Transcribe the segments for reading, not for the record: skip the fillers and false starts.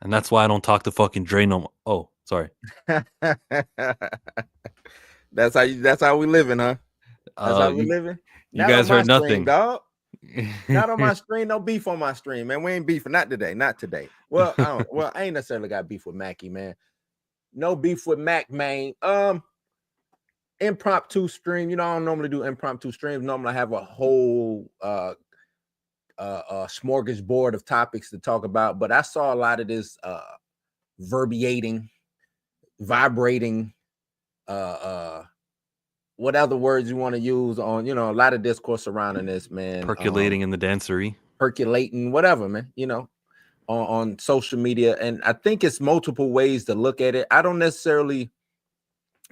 And that's why I don't talk to fucking Dre no more. Oh, sorry. That's how we living, huh? That's how we You living. you Not on guys my heard stream, nothing. dog. Not on my stream. No beef on my stream, man. We ain't beefing. Not today. Not today. Well, I ain't necessarily got beef with Mackie, man. No beef with Mac, man. Impromptu stream. You know, I don't normally do impromptu streams. Normally, I have a whole smorgasbord of topics to talk about. But I saw a lot of this vibrating, what other words you want to use on, a lot of discourse surrounding this, man. Percolating in the dancery. Percolating, whatever, man, on social media. And I think it's multiple ways to look at it. I don't necessarily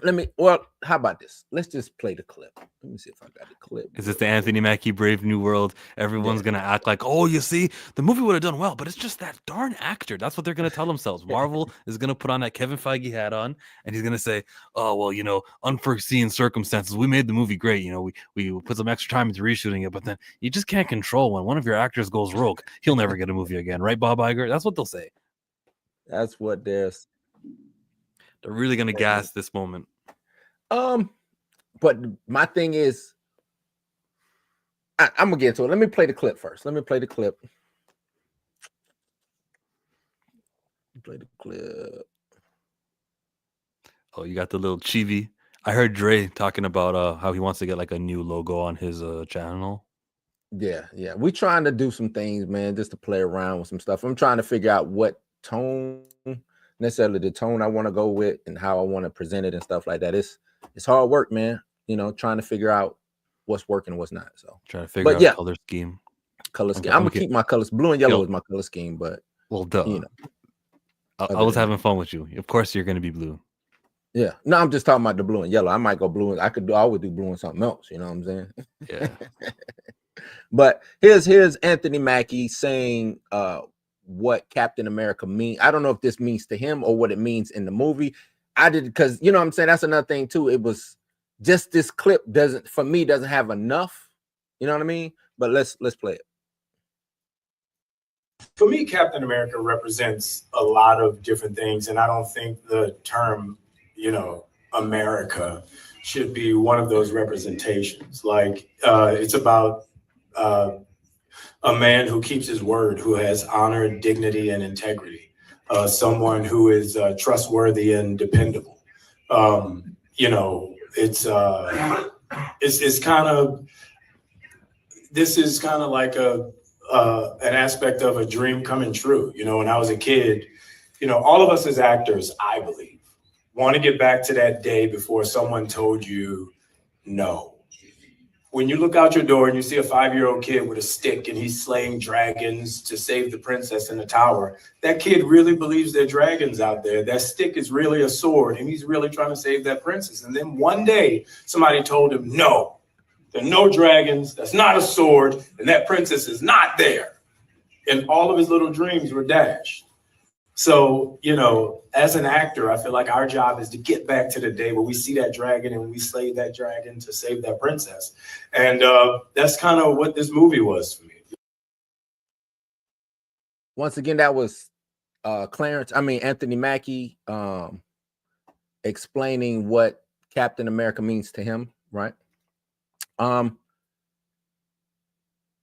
how about this? Let's just play the clip. Let me see if I got the clip. Is this the Anthony Mackie Brave New World? Everyone's going to act like, oh, you see, the movie would have done well, but it's just that darn actor. That's what they're going to tell themselves. Marvel is going to put on that Kevin Feige hat on, and he's going to say, oh, well, unforeseen circumstances. We made the movie great. We put some extra time into reshooting it, but then you just can't control when one of your actors goes rogue. He'll never get a movie again. Right, Bob Iger? That's what they'll say. That's what they're really going to gas this moment. But my thing is, I'm gonna get into it. Let me play the clip first. Play the clip. Oh, you got the little chibi. I heard Dre talking about how he wants to get like a new logo on his channel. Yeah. We trying to do some things, man, just to play around with some stuff. I'm trying to figure out what tone, necessarily the tone I want to go with and how I want to present it and stuff like that. It's hard work, man. Trying to figure out what's working and what's not. So trying to figure out color scheme. I'm gonna keep my colors. Blue and yellow is my color scheme, but duh. I was having fun with you. Of course, you're gonna be blue. Yeah, no, I'm just talking about the blue and yellow. I might go blue. I would do blue and something else. You know what I'm saying? Yeah. But here's Anthony Mackie saying what Captain America means. I don't know if this means to him or what it means in the movie. I did, because you know what I'm saying. That's another thing too. It was just this clip doesn't have enough. You know what I mean? But let's play it. For me, Captain America represents a lot of different things, and I don't think the term, America should be one of those representations. Like, it's about a man who keeps his word, who has honor, dignity, and integrity. Someone who is trustworthy and dependable. It's kind of, this is kind of like an aspect of a dream coming true. When I was a kid, all of us as actors, I believe, want to get back to that day before someone told you no. When you look out your door and you see a 5-year-old kid with a stick and he's slaying dragons to save the princess in the tower, that kid really believes there are dragons out there. That stick is really a sword and he's really trying to save that princess. And then one day somebody told him, no, there are no dragons, that's not a sword, and that princess is not there. And all of his little dreams were dashed. So, as an actor, I feel like our job is to get back to the day where we see that dragon and we slay that dragon to save that princess. And that's kind of what this movie was for me. Once again, that was Anthony Mackie explaining what Captain America means to him, right?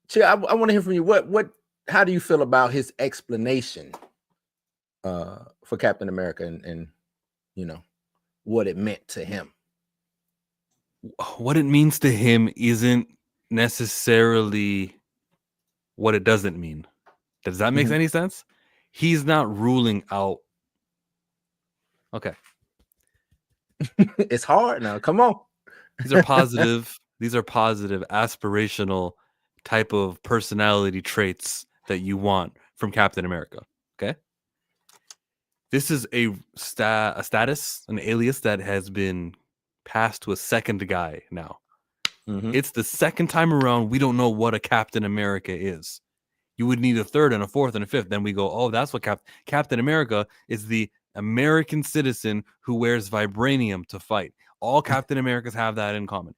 Chia, I want to hear from you. How do you feel about his explanation for Captain America and what it meant to him? What it means to him isn't necessarily what it doesn't mean. Does that make any sense? He's not ruling out. Okay. It's hard now. Come on. These are positive. These are positive, aspirational type of personality traits that you want from Captain America. Okay. This is a status, an alias that has been passed to a second guy now. It's the second time around. We don't know what a Captain America is. You would need a third and a fourth and a fifth. Then we go, oh, that's what Captain America is, the American citizen who wears vibranium to fight. All Captain Americas have that in common.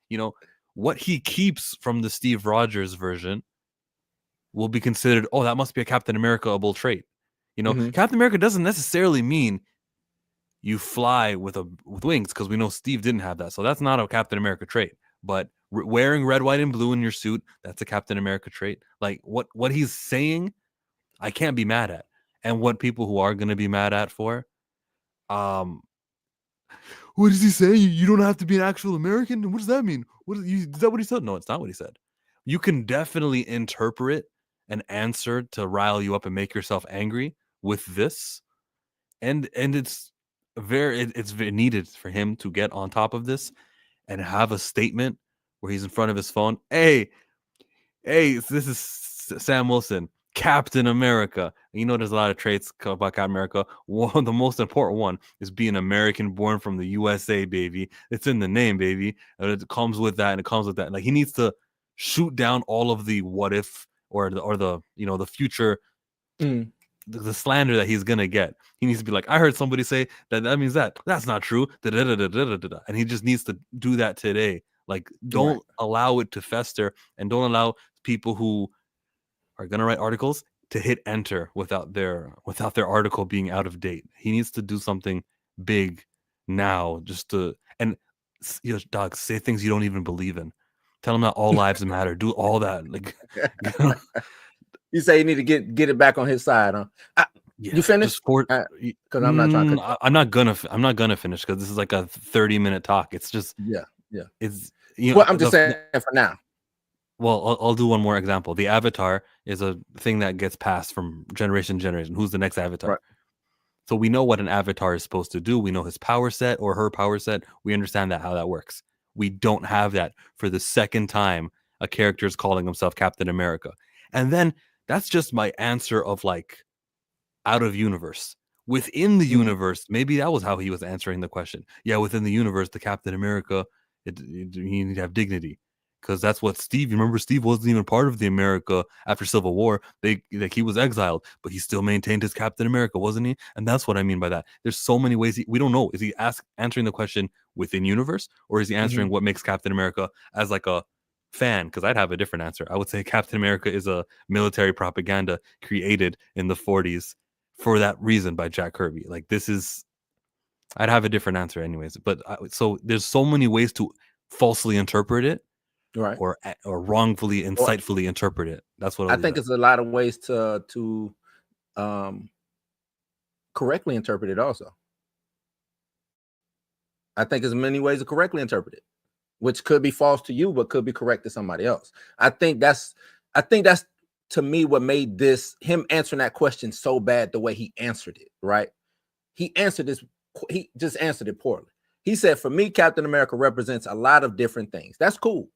What he keeps from the Steve Rogers version will be considered, oh, that must be a Captain America-able trait. You know, Captain America doesn't necessarily mean you fly with wings, because we know Steve didn't have that. So that's not a Captain America trait. But wearing red, white, and blue in your suit, that's a Captain America trait. Like what he's saying, I can't be mad at. And what people who are going to be mad at for, what does he say? You don't have to be an actual American? What does that mean? Is that what he said? No, it's not what he said. You can definitely interpret an answer to rile you up and make yourself angry with this. And it's very needed for him to get on top of this and have a statement where he's in front of his phone. Hey, this is Sam Wilson, Captain America. And you know, there's a lot of traits about Captain America. The most important one is being American, born from the USA, baby. It's in the name, baby. And it comes with that, and it comes with that. Like, he needs to shoot down all of the what if or the the future. The slander that he's gonna get. He needs to be like, I heard somebody say that means that's not true. And he just needs to do that today. Like, don't allow it to fester, and don't allow people who are gonna write articles to hit enter without their article being out of date. He needs to do something big now, dog, say things you don't even believe in. Tell him that all lives matter. Do all that. Like, you say you need to get it back on his side, huh? You finished? Because I'm not trying to. I'm not gonna finish, because this is like a 30-minute talk. It's just It's well, I'm just saying for now. Well, I'll do one more example. The Avatar is a thing that gets passed from generation to generation. Who's the next Avatar? Right. So we know what an Avatar is supposed to do. We know his power set or her power set. We understand how that works. We don't have that for the second time a character is calling himself Captain America. And then that's just my answer of like out of universe. Within the universe, maybe that was how he was answering the question. Yeah, within the universe, the Captain America, you need to have dignity. Because that's what Steve, you remember Steve wasn't even part of the America after Civil War. He was exiled, but he still maintained his Captain America, wasn't he? And that's what I mean by that. There's so many ways we don't know. Is he answering the question within universe, or is he answering what makes Captain America as like a fan? Because I'd have a different answer. I would say Captain America is a military propaganda created in the 40s for that reason by Jack Kirby. Like, I'd have a different answer anyways. But so there's so many ways to falsely interpret it. Right. Or wrongfully, insightfully interpret it. That's what I think it's a lot of ways to correctly interpret it also. I think there's many ways to correctly interpret it, which could be false to you, but could be correct to somebody else. I think that's to me what made him answering that question so bad the way he answered it, right? He just answered it poorly. He said, for me, Captain America represents a lot of different things. That's cool.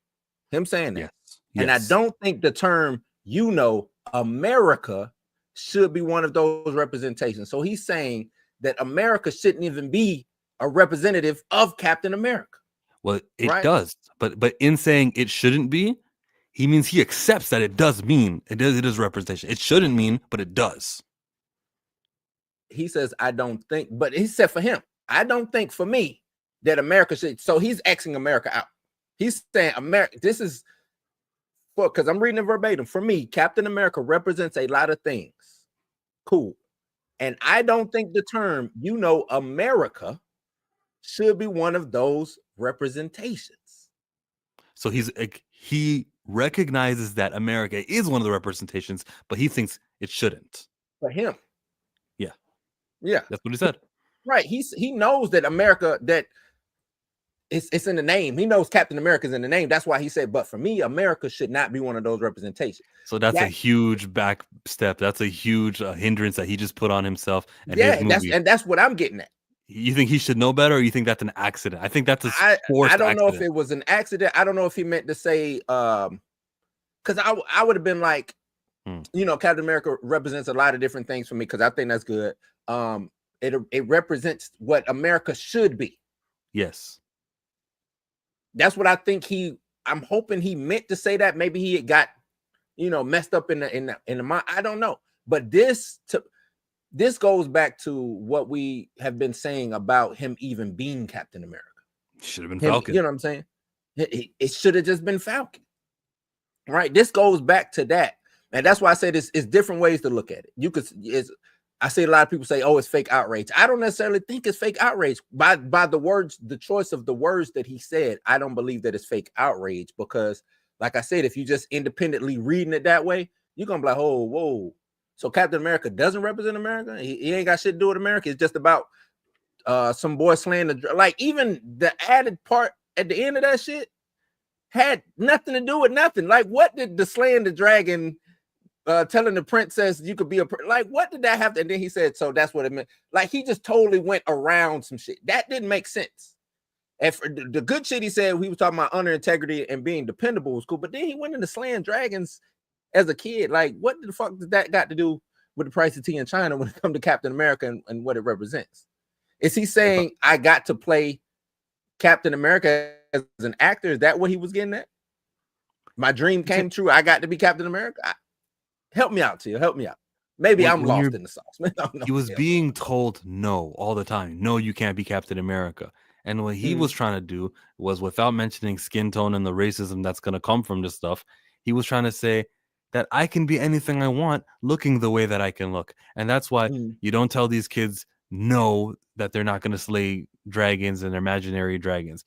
Him saying that. Yes. And I don't think the term, America should be one of those representations. So he's saying that America shouldn't even be a representative of Captain America. Well, it does. But in saying it shouldn't be, he means he accepts that it does mean it is representation. It shouldn't mean, but it does. He says, I don't think, but he said for him, I don't think for me that America should. So he's Xing America out. He's saying America, this is because I'm reading it verbatim. For me, Captain America represents a lot of things. Cool. And I don't think the term, America should be one of those representations. So he recognizes that America is one of the representations, but he thinks it shouldn't. For him. Yeah. Yeah. That's what he said. Right. He knows that America, that it's in the name. He knows Captain America's in the name. That's why he said, but for me, America should not be one of those representations. So that's a huge back step. That's a huge hindrance that he just put on himself. And his movie. That's what I'm getting at. You think he should know better, or you think that's an accident? I think that's a forced I don't know accident. if it was an accident. I don't know if he meant to say, because I would have been like, Captain America represents a lot of different things for me, because I think that's good. It represents what America should be. Yes. That's what I think I'm hoping he meant to say that. Maybe he got, messed up in the mind. I don't know. But this goes back to what we have been saying about him even being Captain America. Should have been Falcon. You know what I'm saying? It should have just been Falcon. Right? This goes back to that. And that's why I said it's different ways to look at it. I see a lot of people say, "Oh, it's fake outrage." I don't necessarily think it's fake outrage by the words, the choice of the words that he said. I don't believe that it's fake outrage because, like I said, if you just independently reading it that way, you're gonna be like, "Oh, whoa." So Captain America doesn't represent America. He ain't got shit to do with America. It's just about some boy slaying the, like, even the added part at the end of that shit had nothing to do with nothing. Like, what did the slaying the dragon, telling the princess you could be like, what did that have to? And then he said, so that's what it meant. Like, he just totally went around some shit that didn't make sense. And for the good shit he said, he was talking about honor, integrity, and being dependable was cool. But then he went into slaying dragons as a kid. Like, what the fuck did that got to do with the price of tea in China when it comes to Captain America and what it represents? Is he saying I got to play Captain America as an actor? Is that what he was getting at? My dream came true. I got to be Captain America. Help me out, Tia. Help me out. Maybe I'm lost in the sauce. He was being told no all the time. No, you can't be Captain America. And what he was trying to do was, without mentioning skin tone and the racism that's going to come from this stuff, he was trying to say that I can be anything I want looking the way that I can look. And that's why you don't tell these kids no, that they're not going to slay dragons and imaginary dragons.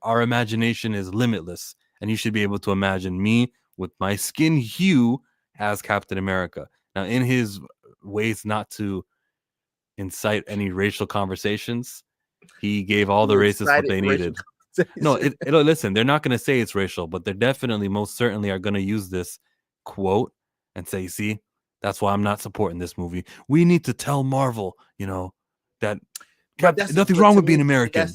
Our imagination is limitless, and you should be able to imagine me with my skin hue as Captain America. Now, in his ways not to incite any racial conversations, he gave all the racists what they needed. No, listen, they're not going to say it's racial, but they're definitely, most certainly, are going to use this quote and say, see, that's why I'm not supporting this movie. We need to tell Marvel, that nothing's wrong with being American.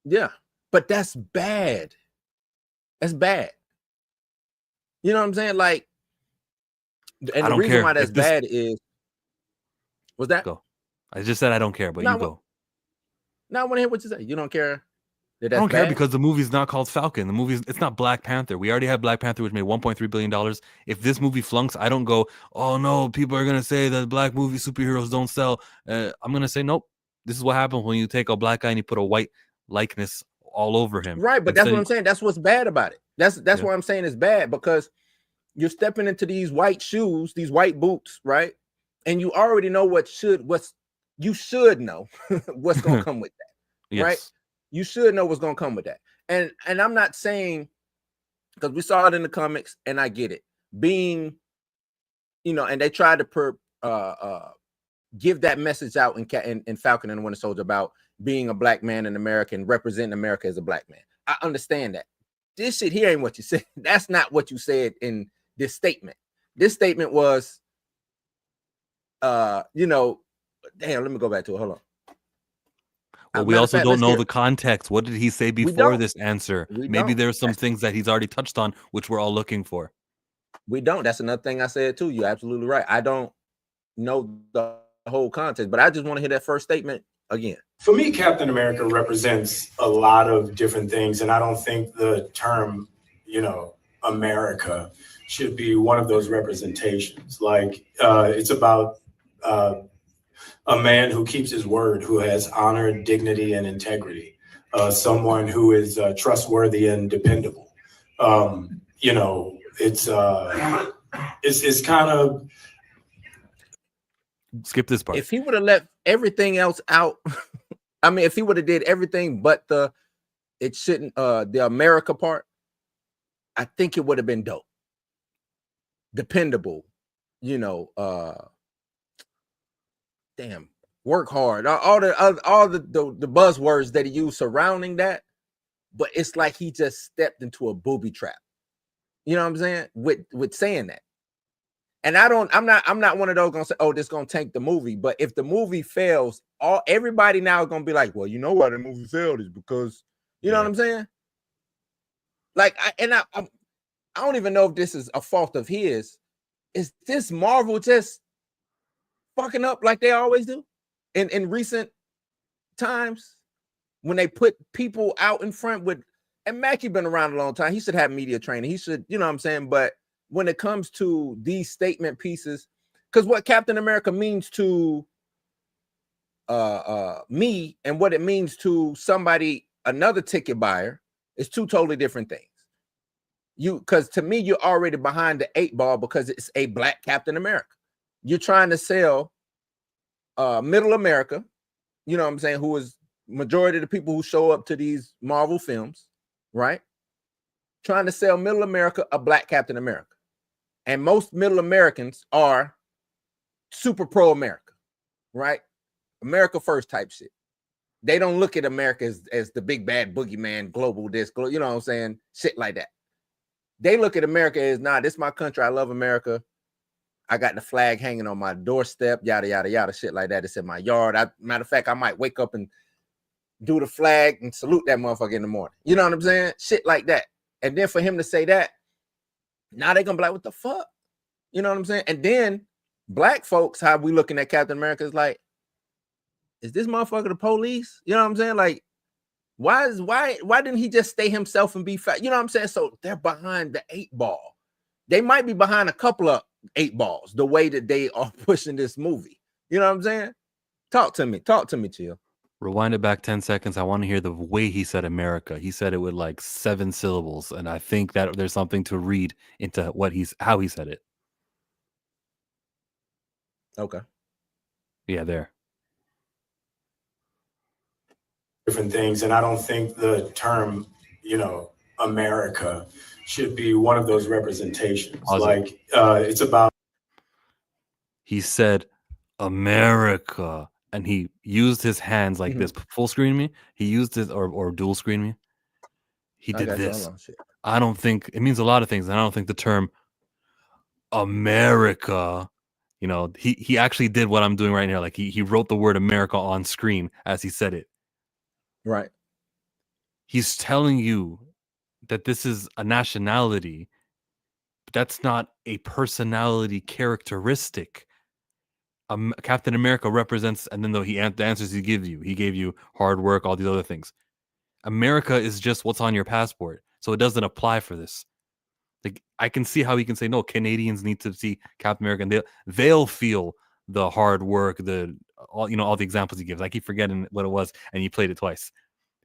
Yeah, but that's bad. That's bad. You know what I'm saying? Like, and the reason why that's bad is, was that? Go. I just said I don't care, but you go. Now I want to hear what you say. You don't care? I don't care because the movie's not called Falcon. It's not Black Panther. We already have Black Panther, which made $1.3 billion. If this movie flunks, I don't go, oh no, people are going to say that black movie superheroes don't sell. I'm going to say, nope. This is what happens when you take a black guy and you put a white likeness all over him. Right, but that's what I'm saying. That's what's bad about it. That's what I'm saying is bad, because you're stepping into these white shoes, these white boots, right? And you already know you should know what's going to come with that, right? You should know what's going to come with that. And I'm not saying, because we saw it in the comics, and I get it, being, and they tried to give that message out in Falcon and the Winter Soldier about being a black man in America and representing America as a black man. I understand that. This shit here ain't what you said. That's not what you said in this statement. This statement was, damn, let me go back to it. Hold on. Well, we also don't know the context. What did he say before this answer? Maybe there's some things that he's already touched on, which we're all looking for. We don't. That's another thing I said too. You're absolutely right. I don't know the whole context, but I just want to hear that first statement again. For me, Captain America represents a lot of different things, and I don't think the term, America should be one of those representations. Like, it's about a man who keeps his word, who has honor, dignity, and integrity. Someone who is trustworthy and dependable. It's kind of. Skip this part. If he would have left everything else out, I mean, if he would have did everything but the America part, I think it would have been dope. Dependable, damn, work hard, all the buzzwords that he used surrounding that, but it's like he just stepped into a booby trap. You know what I'm saying? With saying that. And I'm not one of those gonna say, oh, this gonna tank the movie. But if the movie fails, everybody now is gonna be like, well, you know why the movie failed is because, you know what I'm saying? Like, I don't even know if this is a fault of his. Is this Marvel just fucking up like they always do in recent times when they put people out in front with? And Mackie been around a long time. He should have media training. He should, you know what I'm saying? But when it comes to these statement pieces, because what Captain America means to me and what it means to somebody, another ticket buyer, is two totally different things. Because to me, you're already behind the 8 ball because it's a black Captain America. you're trying to sell middle America, you know what I'm saying, who is majority of the people who show up to these Marvel films, right? Trying to sell middle America a black Captain America. And most middle Americans are super pro America, right? America first type shit. They don't look at America as the big bad boogeyman, global this, you know what I'm saying? Shit like that. They look at America as, nah, this is my country. I love America. I got the flag hanging on my doorstep, yada, yada, yada, shit like that. It's in my yard. Matter of fact, I might wake up and do the flag and salute that motherfucker in the morning. You know what I'm saying? Shit like that. And then for him to say that, now they're going to be like, what the fuck? You know what I'm saying? And then black folks, how we looking at Captain America is like, is this motherfucker the police? You know what I'm saying? Like, why didn't he just stay himself and be fat? You know what I'm saying? So they're behind the 8 ball. They might be behind a couple of 8 balls, the way that they are pushing this movie. You know what I'm saying? Talk to me, Chill. Rewind it back 10 seconds. I want to hear the way he said America. He said it with like 7 syllables, and I think that there's something to read into how he said it. Okay. Yeah, there. Different things, and I don't think the term, America should be one of those representations. Like, it's about. He said America, and he used his hands like this. Full screen me. He used his or dual screen me. He did this. I don't think it means a lot of things, and I don't think the term America, he actually did what I'm doing right now. Like he wrote the word America on screen as he said it. Right. He's telling you that this is a nationality, but that's not a personality characteristic. Captain America represents, and then the answers he gave you hard work, all these other things. America is just what's on your passport, so it doesn't apply for this. Like, I can see how he can say, no, Canadians need to see Captain America, and they'll feel the hard work, all the examples he gives. I keep forgetting what it was, and he played it twice.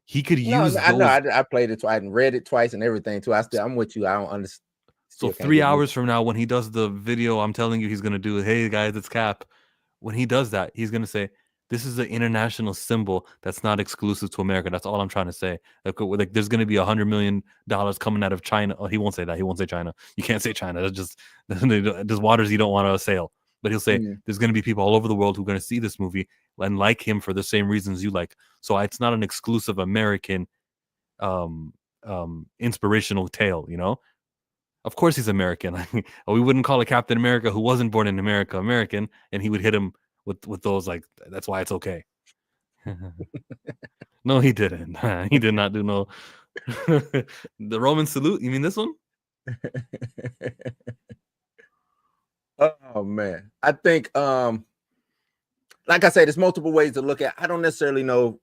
He could use those. I played it twice and read it twice and everything too. I'm with you. I don't understand. So 3 hours from now, when he does the video, I'm telling you, he's gonna do it. Hey guys, it's Cap. When he does that, he's gonna say, "This is an international symbol that's not exclusive to America." That's all I'm trying to say. Like there's gonna be $100 million coming out of China. Oh, he won't say that. He won't say China. You can't say China. That's just there's waters you don't want to sail. But he'll say there's going to be people all over the world who are going to see this movie and like him for the same reasons you like. So it's not an exclusive American inspirational tale, Of course he's American. We wouldn't call a Captain America who wasn't born in America American, and he would hit him with those, like, that's why it's okay. No, he didn't. He did not do no the Roman salute. You mean this one? Oh man, I think like I said, there's multiple ways to look at. I don't necessarily know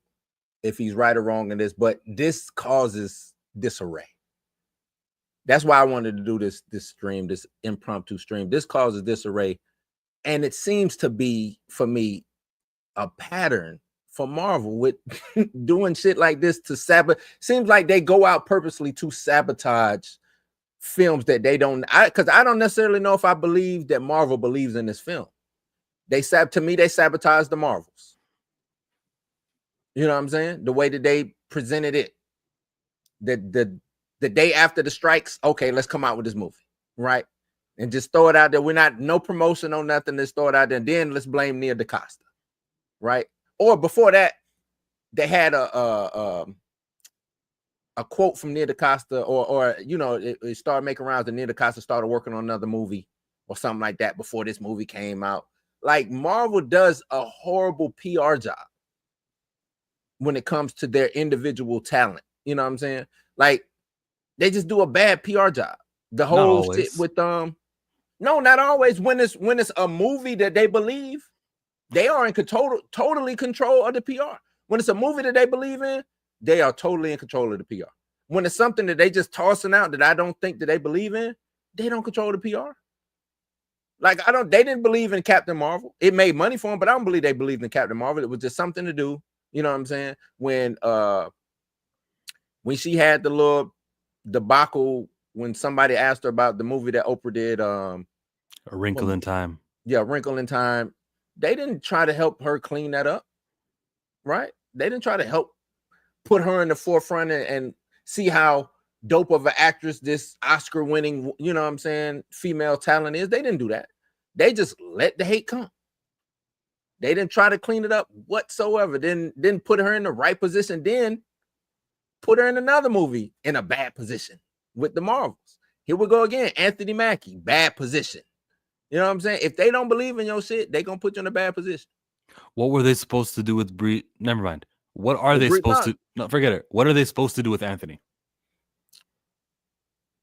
if he's right or wrong in this, but this causes disarray. That's why I wanted to do this stream, this impromptu stream. This causes disarray, and it seems to be, for me, a pattern for Marvel with doing shit like this to sabotage. Seems like they go out purposely to sabotage films that they don't. Because I don't necessarily know if I believe that Marvel believes in this film. They sabotage the Marvels. You know what I'm saying? The way that they presented it, the day after the strikes, okay, let's come out with this movie, right? And just throw it out there. We're not, no promotion, no nothing. Let's throw it out there. And then let's blame Nia DaCosta, right? Or before that, they had a quote from Nia DaCosta, or it started making rounds, and Nia DaCosta started working on another movie or something like that before this movie came out. Like, Marvel does a horrible PR job when it comes to their individual talent. You know what I'm saying? Like, they just do a bad PR job. The whole shit with no, not always. When it's a movie that they believe, they are in totally control of the PR. When it's a movie that they believe in, they are totally in control of the PR. When it's something that they just tossing out that I don't think that they believe in, they don't control the PR. Like, they didn't believe in Captain Marvel. It made money for them, but I don't believe they believed in Captain Marvel. It was just something to do. You know what I'm saying? When she had the little debacle when somebody asked her about the movie that Oprah did, A Wrinkle in Time. Yeah, Wrinkle in Time. They didn't try to help her clean that up, right? They didn't try to help put her in the forefront and see how dope of an actress this Oscar-winning, you know what I'm saying, female talent is. They didn't do that. They just let the hate come. They didn't try to clean it up whatsoever. Didn't put her in the right position. Then put her in another movie in a bad position with the Marvels. Here we go again. Anthony Mackie, bad position. You know what I'm saying? If they don't believe in your shit, they gonna put you in a bad position. What were they supposed to do with Brie? Never mind. What are With they Brie supposed Larson. to? No, forget it. What are they supposed to do with Anthony?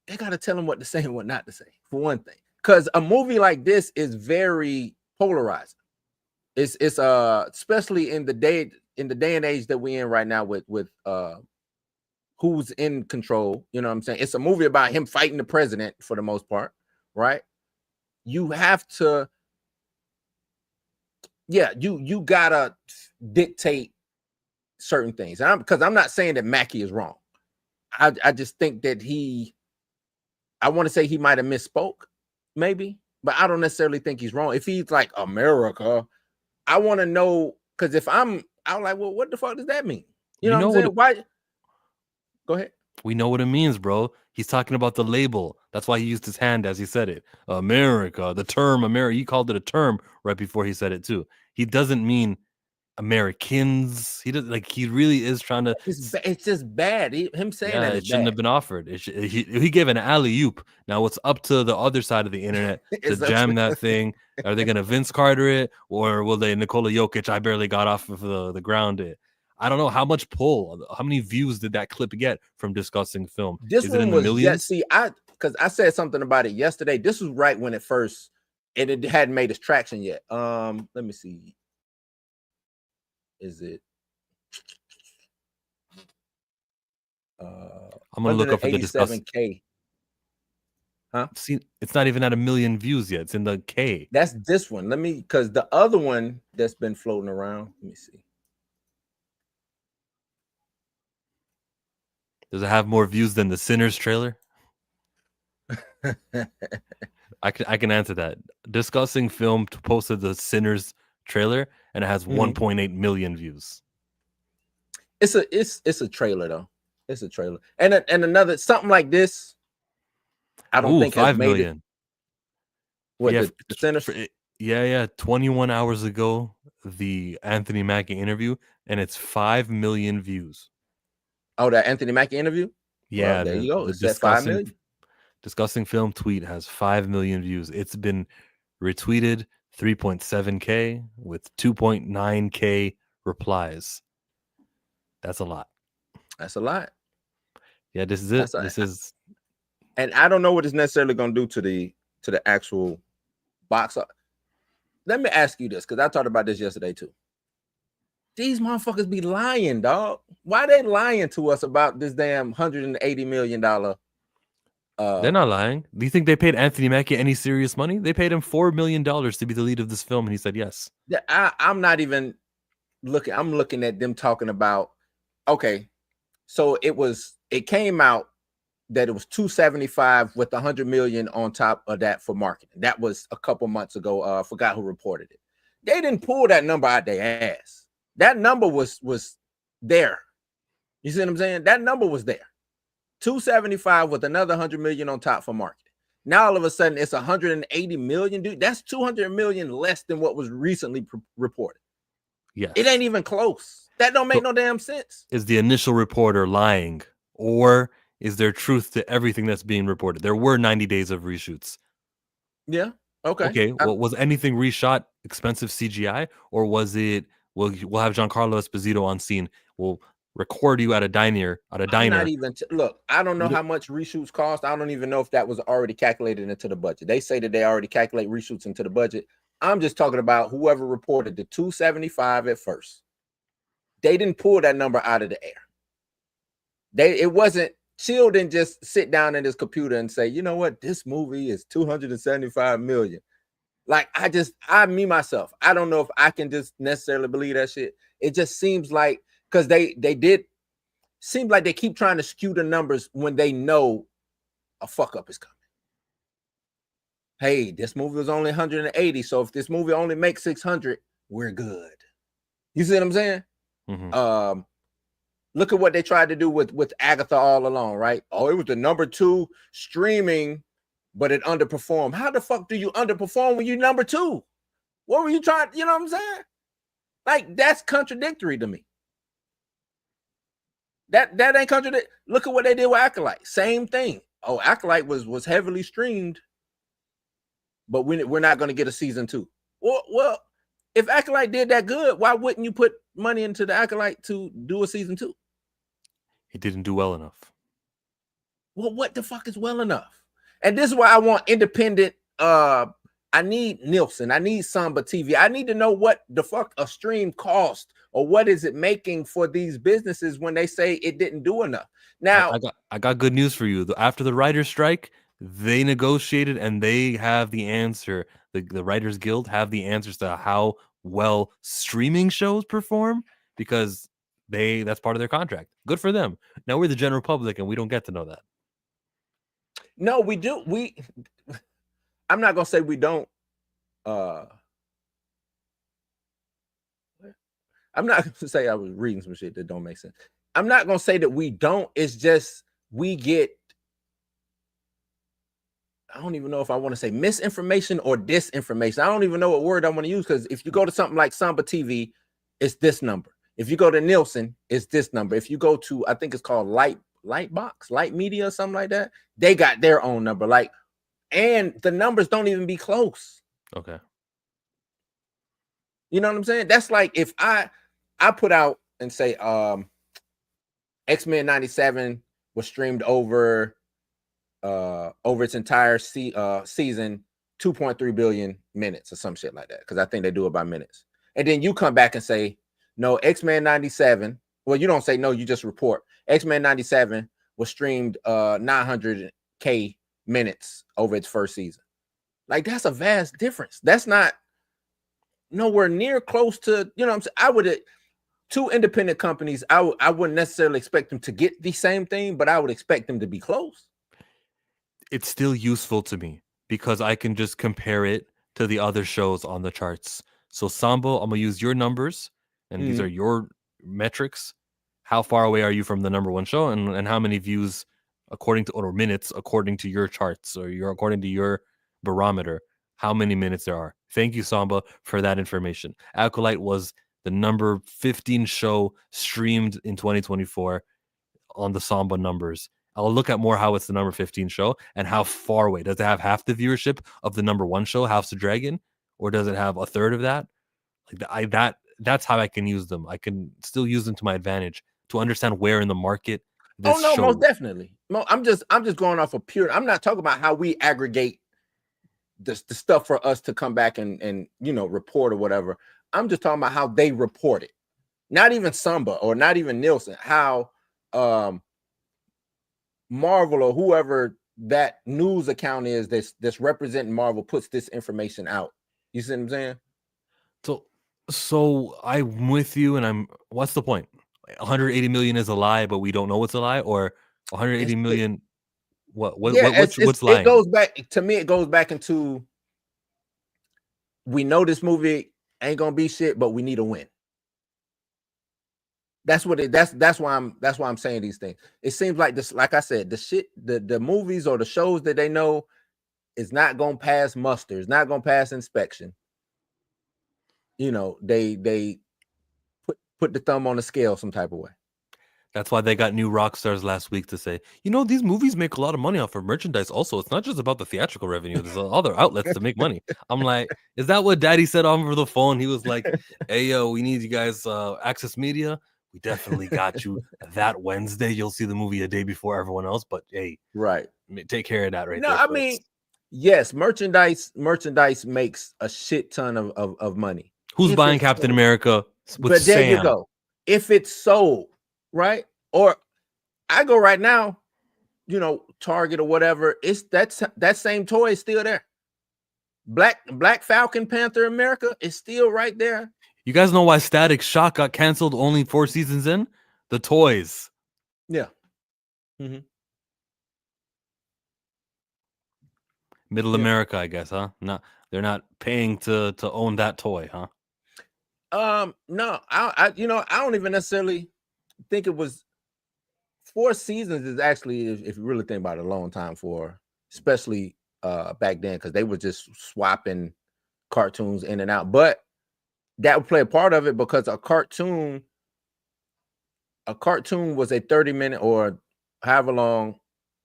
They gotta tell him what to say and what not to say, for one thing. Because a movie like this is very polarizing. It's especially in the day and age that we're in right now with who's in control. You know what I'm saying? It's a movie about him fighting the president for the most part, right? You have to, you gotta dictate certain things. And because I'm not saying that Mackie is wrong. I just think that I want to say he might have misspoke, maybe, but I don't necessarily think he's wrong. If he's like America, I want to know, because if I'm like, well, what the fuck does that mean? You know what I'm saying? Why? Go ahead. We know what it means, bro. He's talking about the label. That's why he used his hand as he said it. America, the term America. He called it a term right before he said it too. He doesn't mean Americans. He does, like, he really is trying to. It's just bad. Him saying that it shouldn't have been offered. He gave an alley-oop. Now it's up to the other side of the internet to jam that thing. Are they gonna Vince Carter it, or will they Nikola Jokic? I barely got off of the ground it. I don't know how much pull, how many views did that clip get from Discussing Film? This is one it in the was millions? because I said something about it yesterday. This was right when it hadn't made its traction yet. Let me see. Is it? I'm gonna look up for the Discussing. Huh? See, it's not even at 1 million views yet. It's in the K. That's this one. Because the other one that's been floating around. Let me see. Does it have more views than the Sinners trailer? I can answer that. Discussing Film posted the Sinners trailer and it has 1.8 million views. It's a trailer though. It's a trailer. And another something like this, I don't think 5 has made million. It. What, Yeah, the Sinners? Yeah. 21 hours ago, the Anthony Mackie interview, and it's 5 million views. Oh, that Anthony Mackie interview? Yeah, well, there you go. The It's at 5 million. Discussing Film tweet has 5 million views. It's been retweeted 3.7K with 2.9K replies. That's a lot. That's a lot. Yeah, this is it. And I don't know what it's necessarily going to do to the actual box. Let me ask you this, because I talked about this yesterday too. These motherfuckers be lying, dog. Why they lying to us about this damn $180 million? They're not lying. Do you think they paid Anthony Mackie any serious money? They paid him $4 million to be the lead of this film, and he said yes. I'm not even looking. I'm looking at them talking about, okay, so it came out that it was 275 with 100 million on top of that for marketing. That was a couple months ago. I forgot who reported it. They didn't pull that number out their ass. That number was there. You see what I'm saying? That number was there. 275 with another 100 million on top for marketing. Now all of a sudden it's 180 million, dude. That's 200 million less than what was recently reported. Yes. It ain't even close. That don't make no damn sense. Is the initial reporter lying, or is there truth to everything that's being reported? There were 90 days of reshoots. Yeah. Okay. Okay. Well, was anything reshot expensive CGI, or was it? We'll have Giancarlo Esposito on scene. We'll record you at a diner. I'm not even look. I don't know how much reshoots cost. I don't even know if that was already calculated into the budget. They say that they already calculate reshoots into the budget. I'm just talking about whoever reported the 275 at first. They didn't pull that number out of the air. It wasn't. Chill didn't just sit down in his computer and say, you know what, this movie is 275 million. Like, me myself, I don't know if I can just necessarily believe that shit. It just seems like, because they seem like they keep trying to skew the numbers when they know a fuck up is coming. hey, this movie was only 180, so if this movie only makes 600, we're good. You see what I'm saying? Mm-hmm. Look at what they tried to do with Agatha All Along, right? Oh, it was the number 2 streaming, but it underperformed. How the fuck do you underperform when you number 2? What were you trying? You know what I'm saying? Like, that's contradictory to me. That ain't contradictory. Look at what they did with Acolyte. Same thing. Oh, Acolyte was heavily streamed, but we're not going to get a season 2. Well, if Acolyte did that good, why wouldn't you put money into the Acolyte to do a season 2? It didn't do well enough. Well, what the fuck is well enough? And this is why I want independent. I need Nielsen. I need Samba TV. I need to know what the fuck a stream cost, or what is it making for these businesses when they say it didn't do enough. Now, I got good news for you. After the writer's strike, they negotiated and they have the answer. The Writers Guild have the answers to how well streaming shows perform, because that's part of their contract. Good for them. Now we're the general public and we don't get to know that. No, we do. I'm not gonna say we don't. I'm not gonna say I was reading some shit that don't make sense. I'm not gonna say that we don't. It's just we get. I don't even know if I want to say misinformation or disinformation. I don't even know what word I want to use, because if you go to something like Samba TV, it's this number. If you go to Nielsen, it's this number. If you go to, I think it's called Light Media or something like that, they got their own number. Like, and the numbers don't even be close. Okay. You know what I'm saying? That's like if I put out and say X-Men 97 was streamed over its entire season 2.3 billion minutes or some shit like that, because I think they do it by minutes. And then you come back and say, no, X-Men 97. Well, you don't say no, you just report X-Men 97 was streamed 900K minutes over its first season. Like, that's a vast difference. That's not nowhere near close to, you know what I'm saying? I would, two independent companies, I wouldn't necessarily expect them to get the same thing, but I would expect them to be close. It's still useful to me because I can just compare it to the other shows on the charts. So Sambo, I'm gonna use your numbers, and these are your metrics. How far away are you from the number one show, and how many views according to, or minutes according to your charts, or according to your barometer, how many minutes there are. Thank you, Samba, for that information. Acolyte was the number 15 show streamed in 2024 on the Samba numbers. I'll look at more how it's the number 15 show and how far away. Does it have half the viewership of the number one show, House of Dragon, or does it have a third of that? Like that's how I can use them. I can still use them to my advantage to understand where in the market this show. Most definitely. I'm just going off of pure. I'm not talking about how we aggregate the stuff for us to come back and report or whatever. I'm just talking about how they report it. Not even Samba or not even Nielsen. How Marvel or whoever that news account is that's representing Marvel puts this information out. You see what I'm saying? So I'm with you, and what's the point? 180 million is a lie, but we don't know it's a lie, or 180 million. What's lying? It goes back to me. It goes back into, we know this movie ain't gonna be shit, but we need a win. That's what that's why I'm saying these things. It seems like this, like I said, the movies or the shows that they know is not gonna pass muster, it's not gonna pass inspection. They put the thumb on the scale some type of way. That's why they got new rock stars last week to say, these movies make a lot of money off of merchandise. Also, it's not just about the theatrical revenue. There's other outlets to make money. I'm like, is that what Daddy said over the phone? He was like, hey, yo, we need you guys, Access Media. We definitely got you that Wednesday. You'll see the movie a day before everyone else. But hey, right, take care of that right there. No, I mean, yes, merchandise makes a shit ton of money. Who's buying Captain America with But there Sam? You go. If it's sold, right? Or I go right now, Target or whatever, it's that same toy is still there. Black Falcon Panther America is still right there. You guys know why Static Shock got canceled only 4 seasons in? The toys. Yeah. Middle America, I guess, huh? They're not paying to own that toy, huh? No, I don't even necessarily think it was 4 seasons is actually, if you really think about it, a long time for, especially back then, because they were just swapping cartoons in and out. But that would play a part of it, because a cartoon was a 30-minute or however long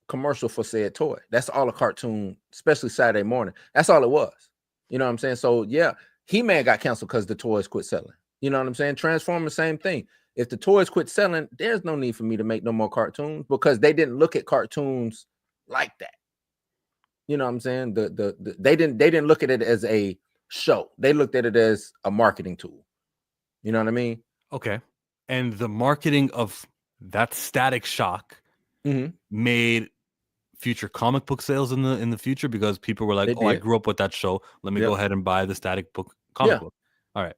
commercial for said toy. That's all a cartoon, especially Saturday morning. That's all it was. You know what I'm saying? So yeah, He-Man got canceled because the toys quit selling. You know what I'm saying? Transformers, same thing. If the toys quit selling, there's no need for me to make no more cartoons, because they didn't look at cartoons like that. You know what I'm saying? They didn't look at it as a show. They looked at it as a marketing tool. You know what I mean? Okay. And the marketing of that Static Shock made future comic book sales in the future, because people were like, They "Oh, I did. grew up with that show. Let me Yep. go ahead and buy the Static book comic book." All right.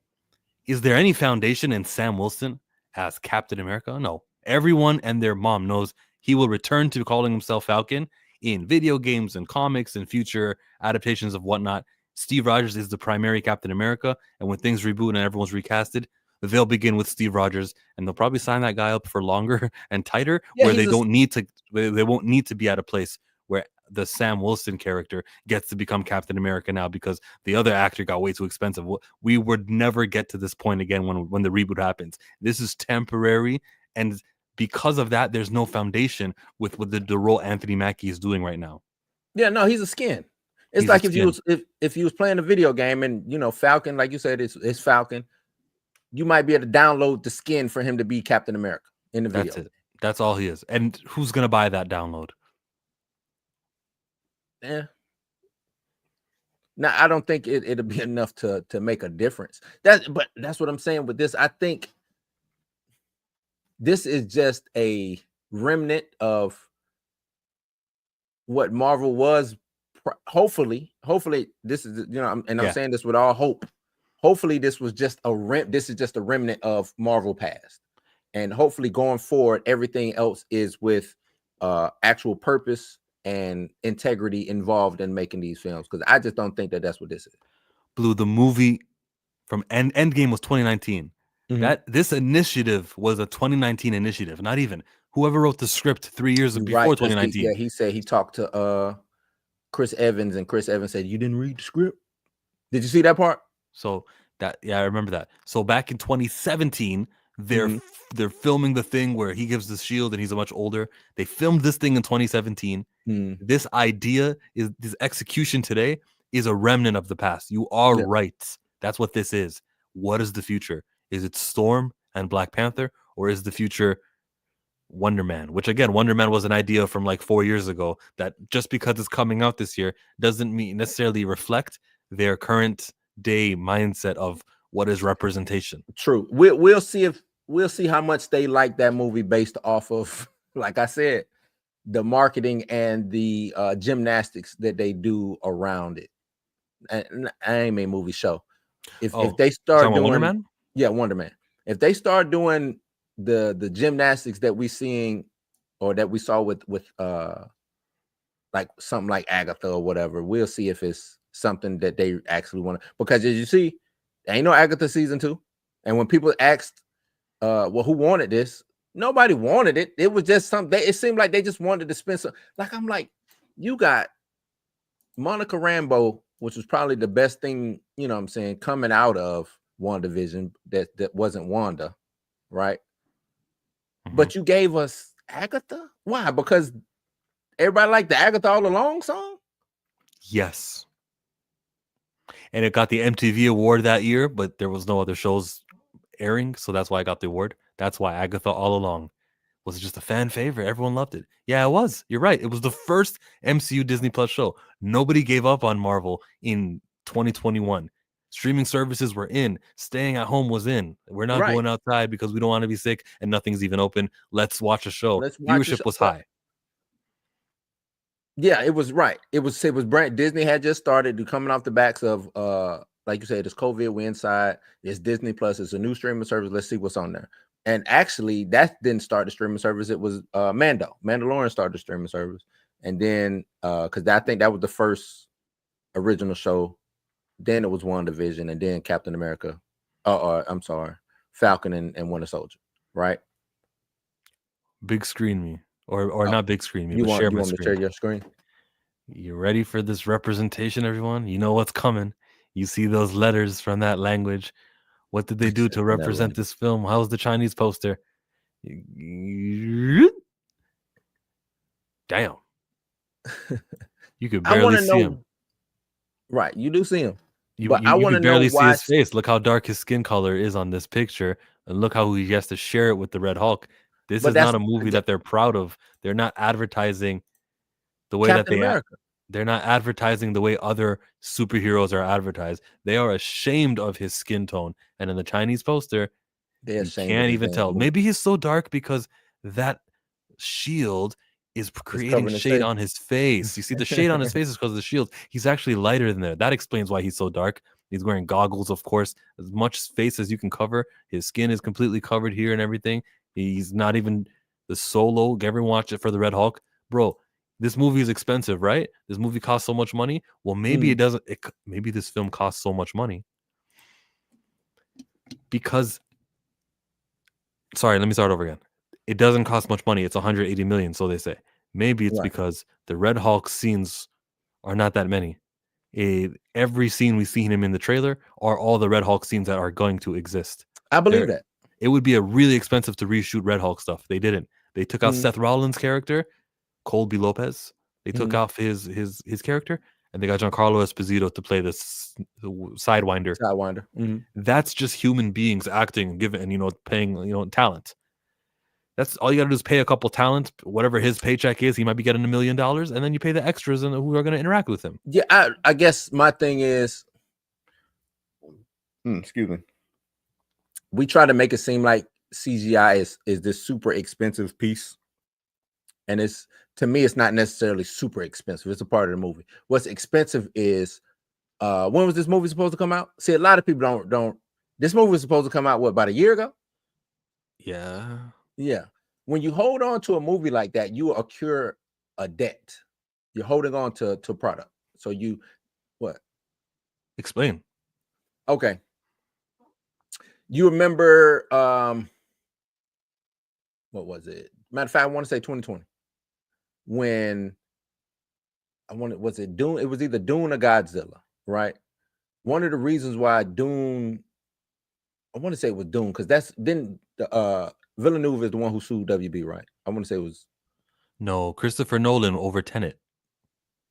Is there any foundation in Sam Wilson as Captain America? No. Everyone and their mom knows he will return to calling himself Falcon in video games and comics and future adaptations of whatnot. Steve Rogers is the primary Captain America, and when things reboot and everyone's recasted, they'll begin with Steve Rogers, and they'll probably sign that guy up for longer and tighter, where they won't need to be at a place where the Sam Wilson character gets to become Captain America now, because the other actor got way too expensive. We would never get to this point again when the reboot happens. This is temporary, and because of that, there's no foundation with the role Anthony Mackie is doing right now. Yeah, no, he's a skin. It's like if you was playing a video game and Falcon, like you said, it's Falcon. You might be able to download the skin for him to be Captain America in the video. That's it. That's all he is. And who's gonna buy that download? Yeah. Now, I don't think it'll be enough to make a difference. That's what I'm saying with this. I think this is just a remnant of what Marvel was. Hopefully this is, I'm saying this with all hope. Hopefully this was just this is just a remnant of Marvel past. And hopefully going forward, everything else is with actual purpose and integrity involved in making these films, because I just don't think that that's what this is. Blue, the movie from Endgame was 2019. That this initiative was a 2019 initiative. Not even whoever wrote the script 3 years before 2019. Yeah, he said he talked to Chris Evans, and Chris Evans said, "You didn't read the script." Did you see that part? So I remember that. So back in 2017, they're filming the thing where he gives the shield and he's a much older. They filmed this thing in 2017. This idea is this execution today is a remnant of the past. You are right. That's what this is. What is the future? Is it Storm and Black Panther, or is the future Wonder Man? Which again, Wonder Man was an idea from like 4 years ago that just because it's coming out this year doesn't necessarily reflect their current day mindset of what is representation. True. We'll see how much they like that movie based off of, like I said, the marketing and the gymnastics that they do around it. And I ain't mean movie show. If they start doing Wonder Man? Yeah, Wonder Man. If they start doing the gymnastics that we seeing, or that we saw with like something like Agatha or whatever, we'll see if it's something that they actually want to, because as you see, there ain't no Agatha season 2. And when people asked well, who wanted this, nobody wanted it. It was just something. It seemed like they just wanted to spend some. Like, I'm like, you got Monica Rambeau, which was probably the best thing, what I'm saying, coming out of WandaVision that wasn't Wanda, right? But you gave us Agatha? Why? Because everybody liked the Agatha All Along song? Yes. And it got the MTV award that year, but there was no other shows airing, so that's why I got the award. That's why Agatha All Along was just a fan favorite. Everyone loved it. Yeah, it was. You're right. It was the first MCU Disney Plus show. Nobody gave up on Marvel in 2021. Streaming services were in. Staying at home was in. We're not going outside because we don't want to be sick and nothing's even open. Let's watch a show. Viewership was high. Yeah, it was right. It was brand. Disney had just started coming off the backs of like you said, it's COVID, we're inside, it's Disney Plus, it's a new streaming service. Let's see what's on there. And actually, that didn't start the streaming service. It was Mandalorian started the streaming service. And then because I think that was the first original show, then it was WandaVision, and then Captain America. I'm sorry, Falcon and Winter Soldier. Right? Big screen me, or Oh, not big screen me, you but share want my me to share screen. your screen? You ready for this representation, everyone? You know what's coming. You see those letters from that language. What did they do to represent this film? How's the Chinese poster? Damn. You could I want barely to see know. him. Right, you do see him, You but I you want to could know barely see why. his face. Look how dark his skin color is on this picture, and look how he has to share it with the Red Hulk. This But is not that's a movie that they're proud of. They're not advertising the way that Captain America. they're not advertising the way other superheroes are advertised. They are ashamed of his skin tone. And in the Chinese poster, They're you ashamed of can't his even damn tell. movie. Maybe he's so dark because that shield is creating covering his shade face. on his face. You see, the shade on his face is because of the shield. He's actually lighter than that. That explains why he's so dark. He's wearing goggles, of course. As much face as you can cover. His skin is completely covered here and everything. He's not even the Solo. Everyone watch it for the Red Hulk. Bro, this movie is expensive, right? This movie costs so much money. Well, maybe it doesn't. Maybe this film costs so much money because. Sorry, let me start over again. It doesn't cost much money. It's 180 million, so they say. Maybe it's because the Red Hulk scenes are not that many. Every scene we see him in the trailer are all the Red Hulk scenes that are going to exist. I believe that. It would be a really expensive to reshoot Red Hulk stuff. They didn't. They took out Seth Rollins' character, Colby Lopez. They took off his character, and they got Giancarlo Esposito to play this Sidewinder. That's just human beings acting, paying, talent. That's all you got to do is pay a couple talents, whatever his paycheck is. He might be getting $1 million, and then you pay the extras and who are going to interact with him. Yeah, I guess my thing is, excuse me. We try to make it seem like CGI is this super expensive piece, and to me, it's not necessarily super expensive. It's a part of the movie. What's expensive is, when was this movie supposed to come out? See, a lot of people don't. This movie was supposed to come out about a year ago? Yeah. When you hold on to a movie like that, you accrue a debt. You're holding on to a product. So what? Explain. Okay. You remember, what was it? Matter of fact, I want to say 2020. When was it Dune? It was either Dune or Godzilla, right? One of the reasons why Dune, I want to say it was Dune, because Villeneuve is the one who sued WB, right? I want to say it was. No, Christopher Nolan over Tenet.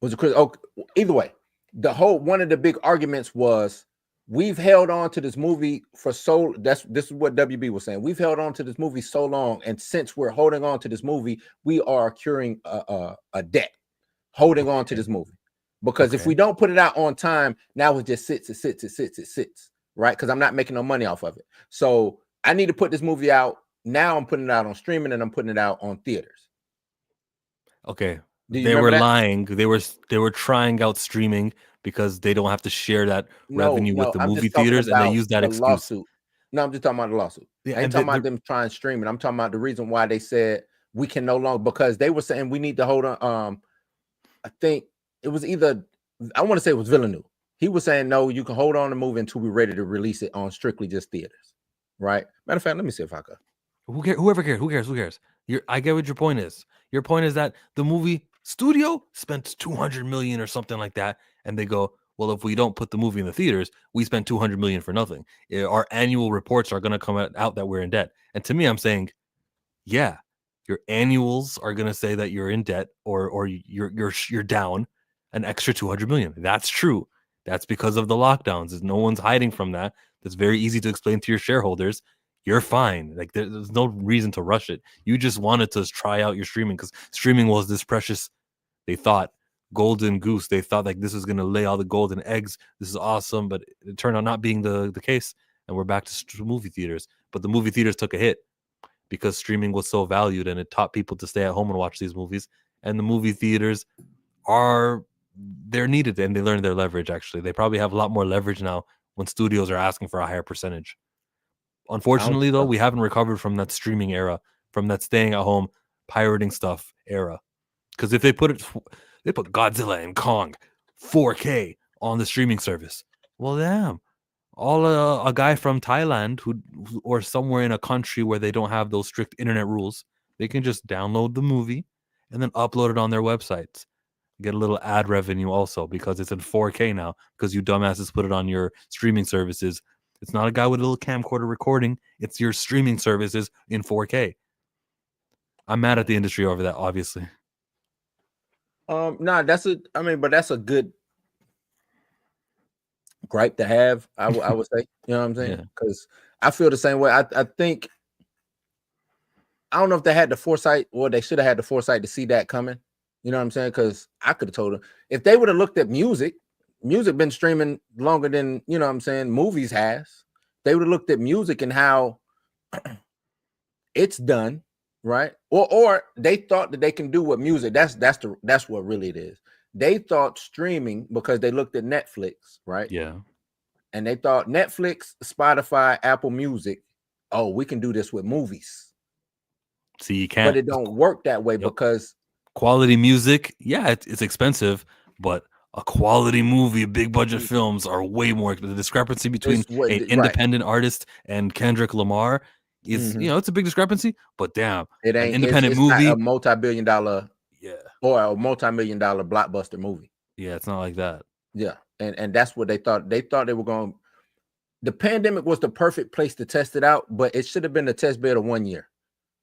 Was it Chris? Oh, either way, one of the big arguments was we've held on to this movie for this is what WB was saying. We've held on to this movie so long, and since we're holding on to this movie, we are accruing a debt, holding on to this movie. Because if we don't put it out on time, now it just sits, right? Because I'm not making no money off of it. So I need to put this movie out. Now I'm putting it out on streaming, and I'm putting it out on theaters. Okay. They were lying. They were trying out streaming because they don't have to share that revenue with the movie theaters, and they use that excuse. Lawsuit. No, I'm just talking about the lawsuit. I ain't talking about them trying streaming. I'm talking about the reason why they said we can no longer, because they were saying we need to hold on. I think it was either, I want to say it was Villeneuve. He was saying, no, you can hold on to the movie until we're ready to release it on strictly just theaters. Right? Matter of fact, let me see if I could. Whoever cares. Who cares? I get what your point is. Your point is that the movie studio spent $200 million or something like that, and they go, well, if we don't put the movie in the theaters, we spent $200 million for nothing. Our annual reports are going to come out that we're in debt. And to me, I'm saying, yeah, your annuals are going to say that you're in debt or you're down an extra $200 million. That's true. That's because of the lockdowns. No one's hiding from that. That's very easy to explain to your shareholders. You're fine. Like there's no reason to rush it. You just wanted to try out your streaming because streaming was this precious, they thought, golden goose. They thought like this is going to lay all the golden eggs. This is awesome, but it turned out not being the case. And we're back to movie theaters. But the movie theaters took a hit because streaming was so valued and it taught people to stay at home and watch these movies. And the movie theaters they're needed, and they learned their leverage. Actually, they probably have a lot more leverage now when studios are asking for a higher percentage. Unfortunately, though, we haven't recovered from that streaming era, from that staying at home pirating stuff era. Because if they put Godzilla and Kong 4K on the streaming service. Well, damn. All a guy from Thailand who or somewhere in a country where they don't have those strict internet rules, they can just download the movie and then upload it on their websites. Get a little ad revenue also because it's in 4K now because you dumbasses put it on your streaming services. It's not a guy with a little camcorder recording. It's your streaming services in 4K. I'm mad at the industry over that, obviously. Nah, but that's a good gripe to have. I would say, you know what I'm saying? Because I feel the same way. I think I don't know if they had the foresight, or they should have had the foresight to see that coming. You know what I'm saying? Because I could have told them if they would have looked at music been streaming longer than, you know what I'm saying, movies has. They would have looked at music and how it's done, right? Or they thought that they can do what music. That's what really it is. They thought streaming because they looked at Netflix, right? Yeah. And they thought Netflix, Spotify, Apple Music, oh, we can do this with movies. See, you can't. But it don't work that way because quality music, yeah, it's expensive, but a quality movie, big budget films are way more. The discrepancy between an independent artist and Kendrick Lamar is, it's a big discrepancy. But damn, it ain't an independent movie, not a multi-billion-dollar, or a multi-million-dollar blockbuster movie. Yeah, it's not like that. Yeah, and that's what they thought. They thought they were going. The pandemic was the perfect place to test it out, but it should have been a test bed of 1 year.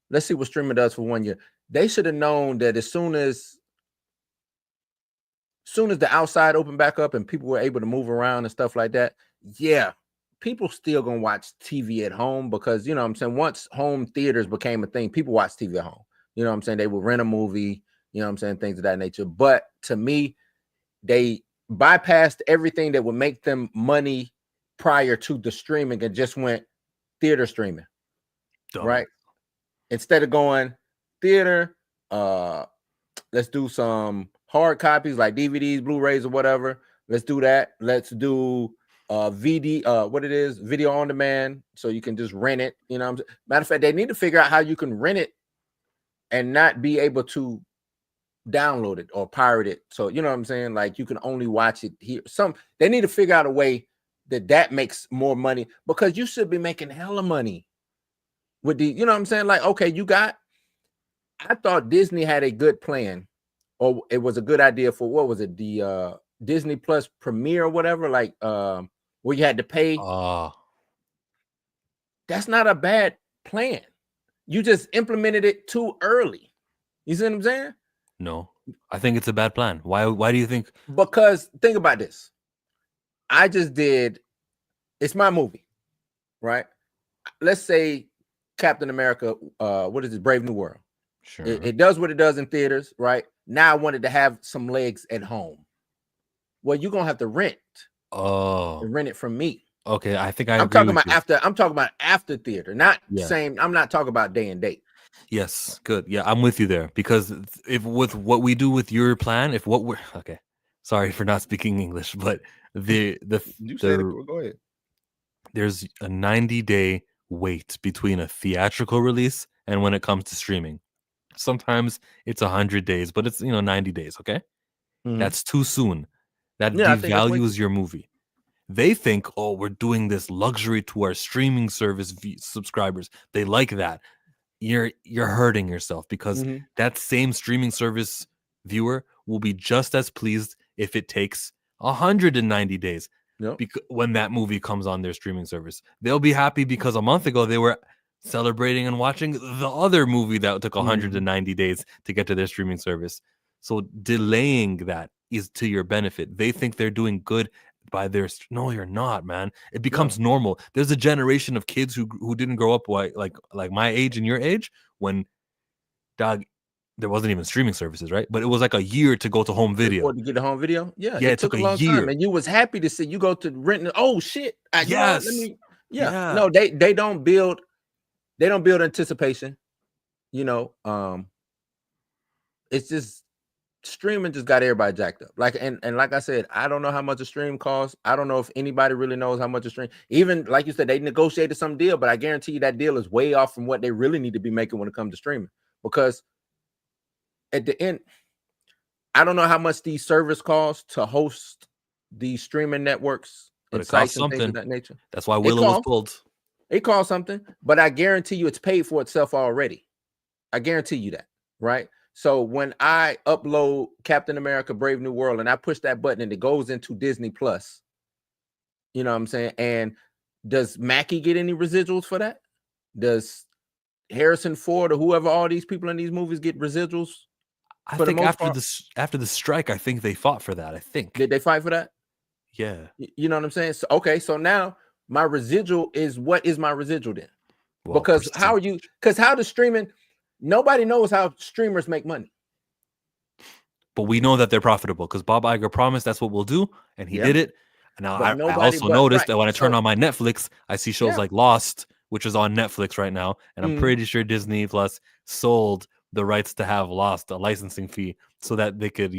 Let's see what streaming does for 1 year. They should have known that as soon as the outside opened back up and people were able to move around and stuff like that, people still gonna watch TV at home because, you know what I'm saying, once home theaters became a thing, people watch TV at home. You know what I'm saying? They would rent a movie, you know what I'm saying, things of that nature. But to me, they bypassed everything that would make them money prior to the streaming and just went theater streaming. Right? Instead of going theater, let's do some hard copies like DVDs, Blu-rays, or whatever. Let's do that. Let's do video on demand, so you can just rent it. You know, matter of fact, they need to figure out how you can rent it and not be able to download it or pirate it. So you know what I'm saying? Like you can only watch it here. They need to figure out a way that makes more money, because you should be making hella money with the, you know what I'm saying? Like, okay, I thought Disney had a good plan, or it was a good idea for, what was it? The Disney Plus Premiere or whatever, like where you had to pay. That's not a bad plan. You just implemented it too early. You see what I'm saying? No, I think it's a bad plan. Why do you think? Because think about this. It's my movie, right? Let's say Captain America, what is it? Brave New World. Sure. It does what it does in theaters, right? Now I wanted to have some legs at home. Well, you're gonna have to rent it from me. Okay, I think I'm talking about after theater, not same. I'm not talking about day and date. Yes, good. Yeah, I'm with you there, because if with what we do with your plan, okay, sorry for not speaking English, but go ahead. There's a 90-day wait between a theatrical release and when it comes to streaming. Sometimes it's 100 days, but it's 90 days. Okay, that's too soon. That devalues your movie. They think, oh, we're doing this luxury to our streaming service subscribers. They like that. You're hurting yourself, because that same streaming service viewer will be just as pleased if it takes 190 days. Because when that movie comes on their streaming service, they'll be happy because a month ago they were celebrating and watching the other movie that took 190 days to get to their streaming service. So delaying that is to your benefit. They think they're doing good by no, you're not, man. It becomes normal. There's a generation of kids who didn't grow up like my age and your age, when there wasn't even streaming services, right? But it was like a year to go to home video. To get the home video? Yeah, it took a long year. Time, and you was happy to see you go to rent. Oh shit! Yes. No, they don't build anticipation. It's just streaming just got everybody jacked up. And like I said, I don't know how much a stream costs. I don't know if anybody really knows how much a stream. Even like you said, they negotiated some deal, but I guarantee you that deal is way off from what they really need to be making when it comes to streaming. Because at the end, I don't know how much these servers cost to host these streaming networks But and it costs sites and things of something. that nature. That's why It Willow was costs. pulled. It costs something, but I guarantee you it's paid for itself already. I guarantee you that, right? So when I upload Captain America Brave New World and I push that button and it goes into Disney Plus, you know what I'm saying? And does Mackie get any residuals for that? Does Harrison Ford or whoever, all these people in these movies, get residuals? I For the think most part? after the strike, I think they fought for that. I think. Did they fight for that? Yeah. You know what I'm saying? So, okay, so now my residual is, what is my residual then? Well, Because how are you? Because how does streaming? Nobody knows how streamers make money. But we know that they're profitable because Bob Iger promised that's what we'll do, and he Yeah. did it. And now But I nobody- also but noticed right, that when I turn so- on my Netflix, I see shows Yeah. like Lost, which is on Netflix right now, and I'm Mhm. pretty sure Disney Plus sold the rights to have Lost, a licensing fee, so that they could,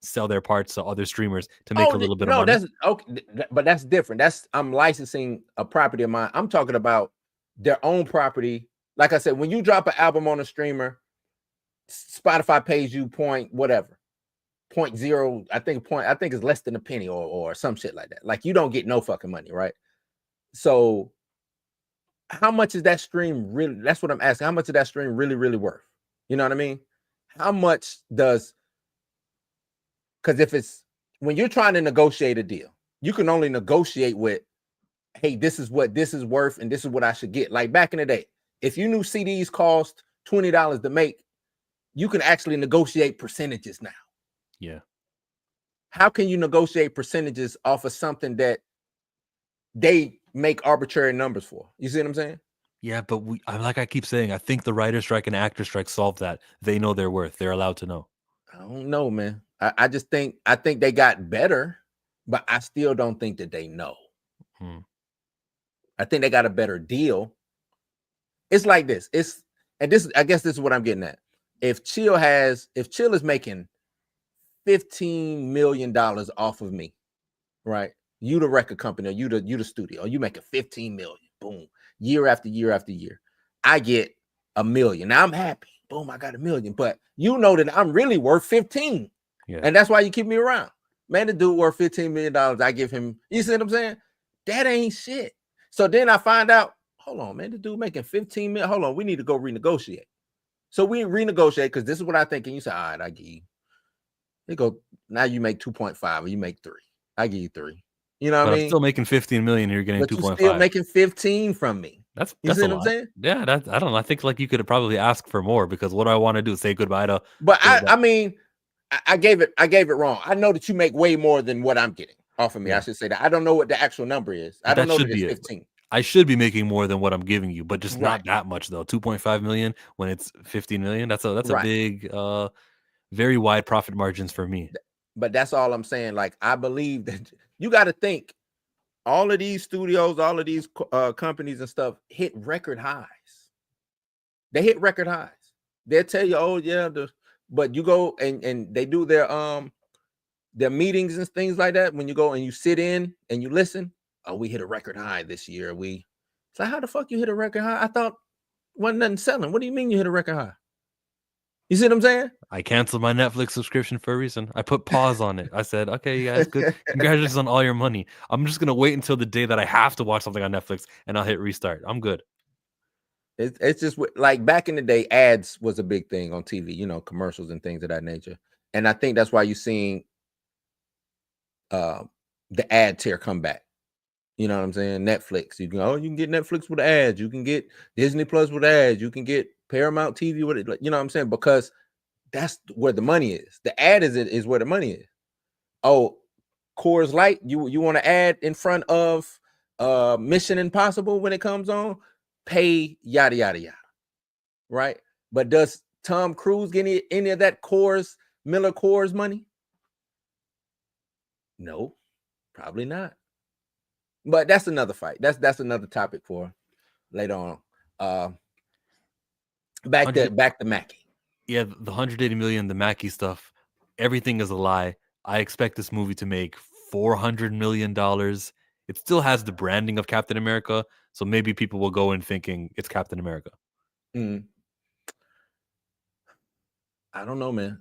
sell their parts to other streamers to make a little bit of money. That's okay, but that's different. That's I'm licensing a property of mine. I'm talking about their own property. Like I said, when you drop an album on a streamer, Spotify pays you point whatever, 0.0. I think it's less than a penny or some shit like that. Like you don't get no fucking money, right? So how much is that stream really? That's what I'm asking. How much is that stream really, really worth? You know what I mean? How much does, because if it's, when you're trying to negotiate a deal, you can only negotiate with, hey, this is what this is worth, and this is what I should get. Like back in the day, if you knew CDs cost $20 to make, you can actually negotiate percentages now. Yeah. How can you negotiate percentages off of something that they make arbitrary numbers for? You see what I'm saying? Yeah, but like I keep saying, I think the writer strike and actor strike solved that. They know their worth. They're allowed to know. I don't know, man. I just think they got better, but I still don't think that they know. I think they got a better deal. It's like this. I guess this is what I'm getting at. If Chill is making $15 million off of me, right? You the record company, or you the studio, you make a 15 million, boom, year after year after year. I get $1 million. Now I'm happy. Boom, I got $1 million. But you know that I'm really worth 15. Yeah. And that's why you keep me around. Man, the dude worth $15 million. I give him, you see what I'm saying? That ain't shit. So then I find out, hold on, man, the dude making 15 million. Hold on, we need to go renegotiate. So we renegotiate, because this is what I think. And you say, all right, I give you. They go, now you make 2.5 or you make 3. I give you 3. You know what I mean? I'm still making 15 million. You're getting 2.5. You're still making 15 from me. That's you see a what lot. I'm saying? Yeah, I don't know. I think like you could probably ask for more, because what do I want to do? Say goodbye to. But I mean, I gave it wrong. I know that you make way more than what I'm getting off of me. Yeah. I should say that. I don't know what the actual number is. I don't know that it's 15. I should be making more than what I'm giving you, but just not that much though. 2.5 million when it's 15 million. That's a big, very wide profit margins for me. But that's all I'm saying. Like, I believe that you got to think, all of these studios, all of these companies and stuff hit record highs. They hit record highs. They'll tell you, oh yeah, but you go and they do their meetings and things like that. When you go and you sit in and you listen, oh, we hit a record high this year. It's like, how the fuck you hit a record high? I thought wasn't nothing selling. What do you mean you hit a record high? You see what I'm saying? I canceled my Netflix subscription for a reason. I put pause on it. I said, okay, you guys, good. Congratulations on all your money. I'm just going to wait until the day that I have to watch something on Netflix, and I'll hit restart. I'm good. It's just like back in the day, ads was a big thing on TV, commercials and things of that nature. And I think that's why you're seeing the ad tier come back. You know what I'm saying? Netflix. You can get Netflix with ads. You can get Disney Plus with ads. You can get Paramount TV with it. You know what I'm saying? Because that's where the money is. The ad is where the money is. Oh, Coors Light, you want to add in front of Mission Impossible when it comes on? Pay yada yada yada. Right? But does Tom Cruise get any of that Miller Coors money? No, probably not. But that's another fight. That's another topic for later on. Back to Mackie. Yeah, the 180 million, the Mackie stuff, everything is a lie. I expect this movie to make $400 million. It still has the branding of Captain America, so maybe people will go in thinking it's Captain America. I don't know, man.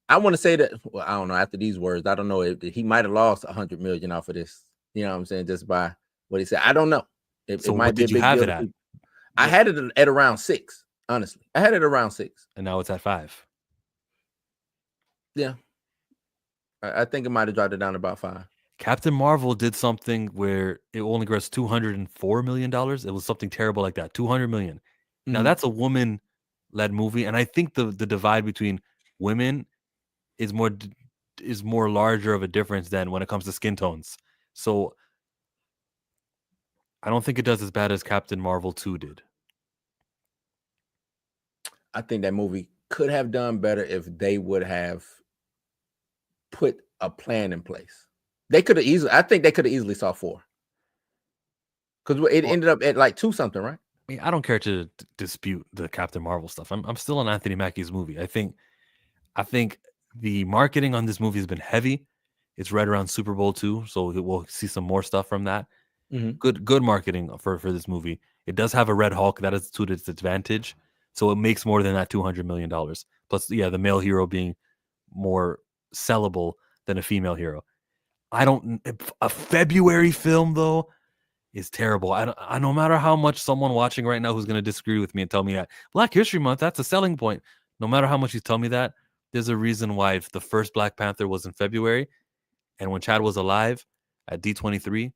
I want to say that. Well, I don't know. After these words, I don't know if he might have lost 100 million off of this. You know what I'm saying? Just by what he said. I don't know. It So might what be a did you big have deal it to at? people. I had it at around 6. Honestly, I had it around 6. And now it's at 5. Yeah, I think it might have dropped it down to about 5. Captain Marvel did something where it only grossed $204 million. It was something terrible like that. 200 million. Now Mhm. that's a woman-led movie, and I think the divide between women is more larger of a difference than when it comes to skin tones. So I don't think it does as bad as Captain Marvel 2 did. I think that movie could have done better if they would have put a plan in place. They could have easily. I think they could have easily saw 4 because it ended up at like 2 something, right? I mean, I don't care to dispute the Captain Marvel stuff. I'm still on Anthony Mackie's movie. I think the marketing on this movie has been heavy. It's right around Super Bowl too, so we'll see some more stuff from that. Mhm. Good marketing for this movie. It does have a Red Hulk that is to its advantage, so it makes more than that $200 million. Plus, yeah, the male hero being more sellable than a female hero. A February film though is terrible. I no matter how much someone watching right now who's going to disagree with me and tell me that Black History Month, that's a selling point. No matter how much you tell me that, there's a reason why the first Black Panther was in February, and when Chad was alive at D23,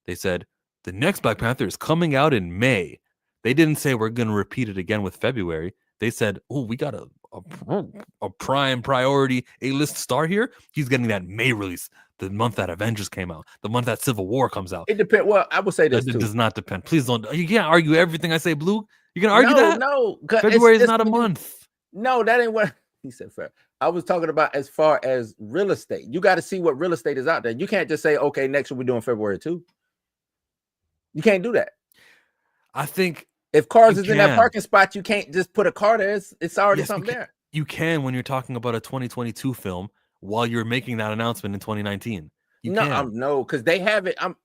they said the next Black Panther is coming out in May. They didn't say we're going to repeat it again with February. They said, oh, we got a prime priority A-list star here. He's getting that May release, the month that Avengers came out, the month that Civil War comes out. It depends. Well, I would say this It too. does not depend. Please don't. You can't argue everything I say, Blue. You can argue that? No. February is not a month. No, that ain't what he said. Fair. I was talking about as far as real estate. You got to see what real estate is out there. You can't just say, okay, next year we're doing February 2. You can't do that. I think if cars is in that parking spot, you can't just put a car there. It's already something there. You can when you're talking about a 2022 film while you're making that announcement in 2019. No, because they have it. I'm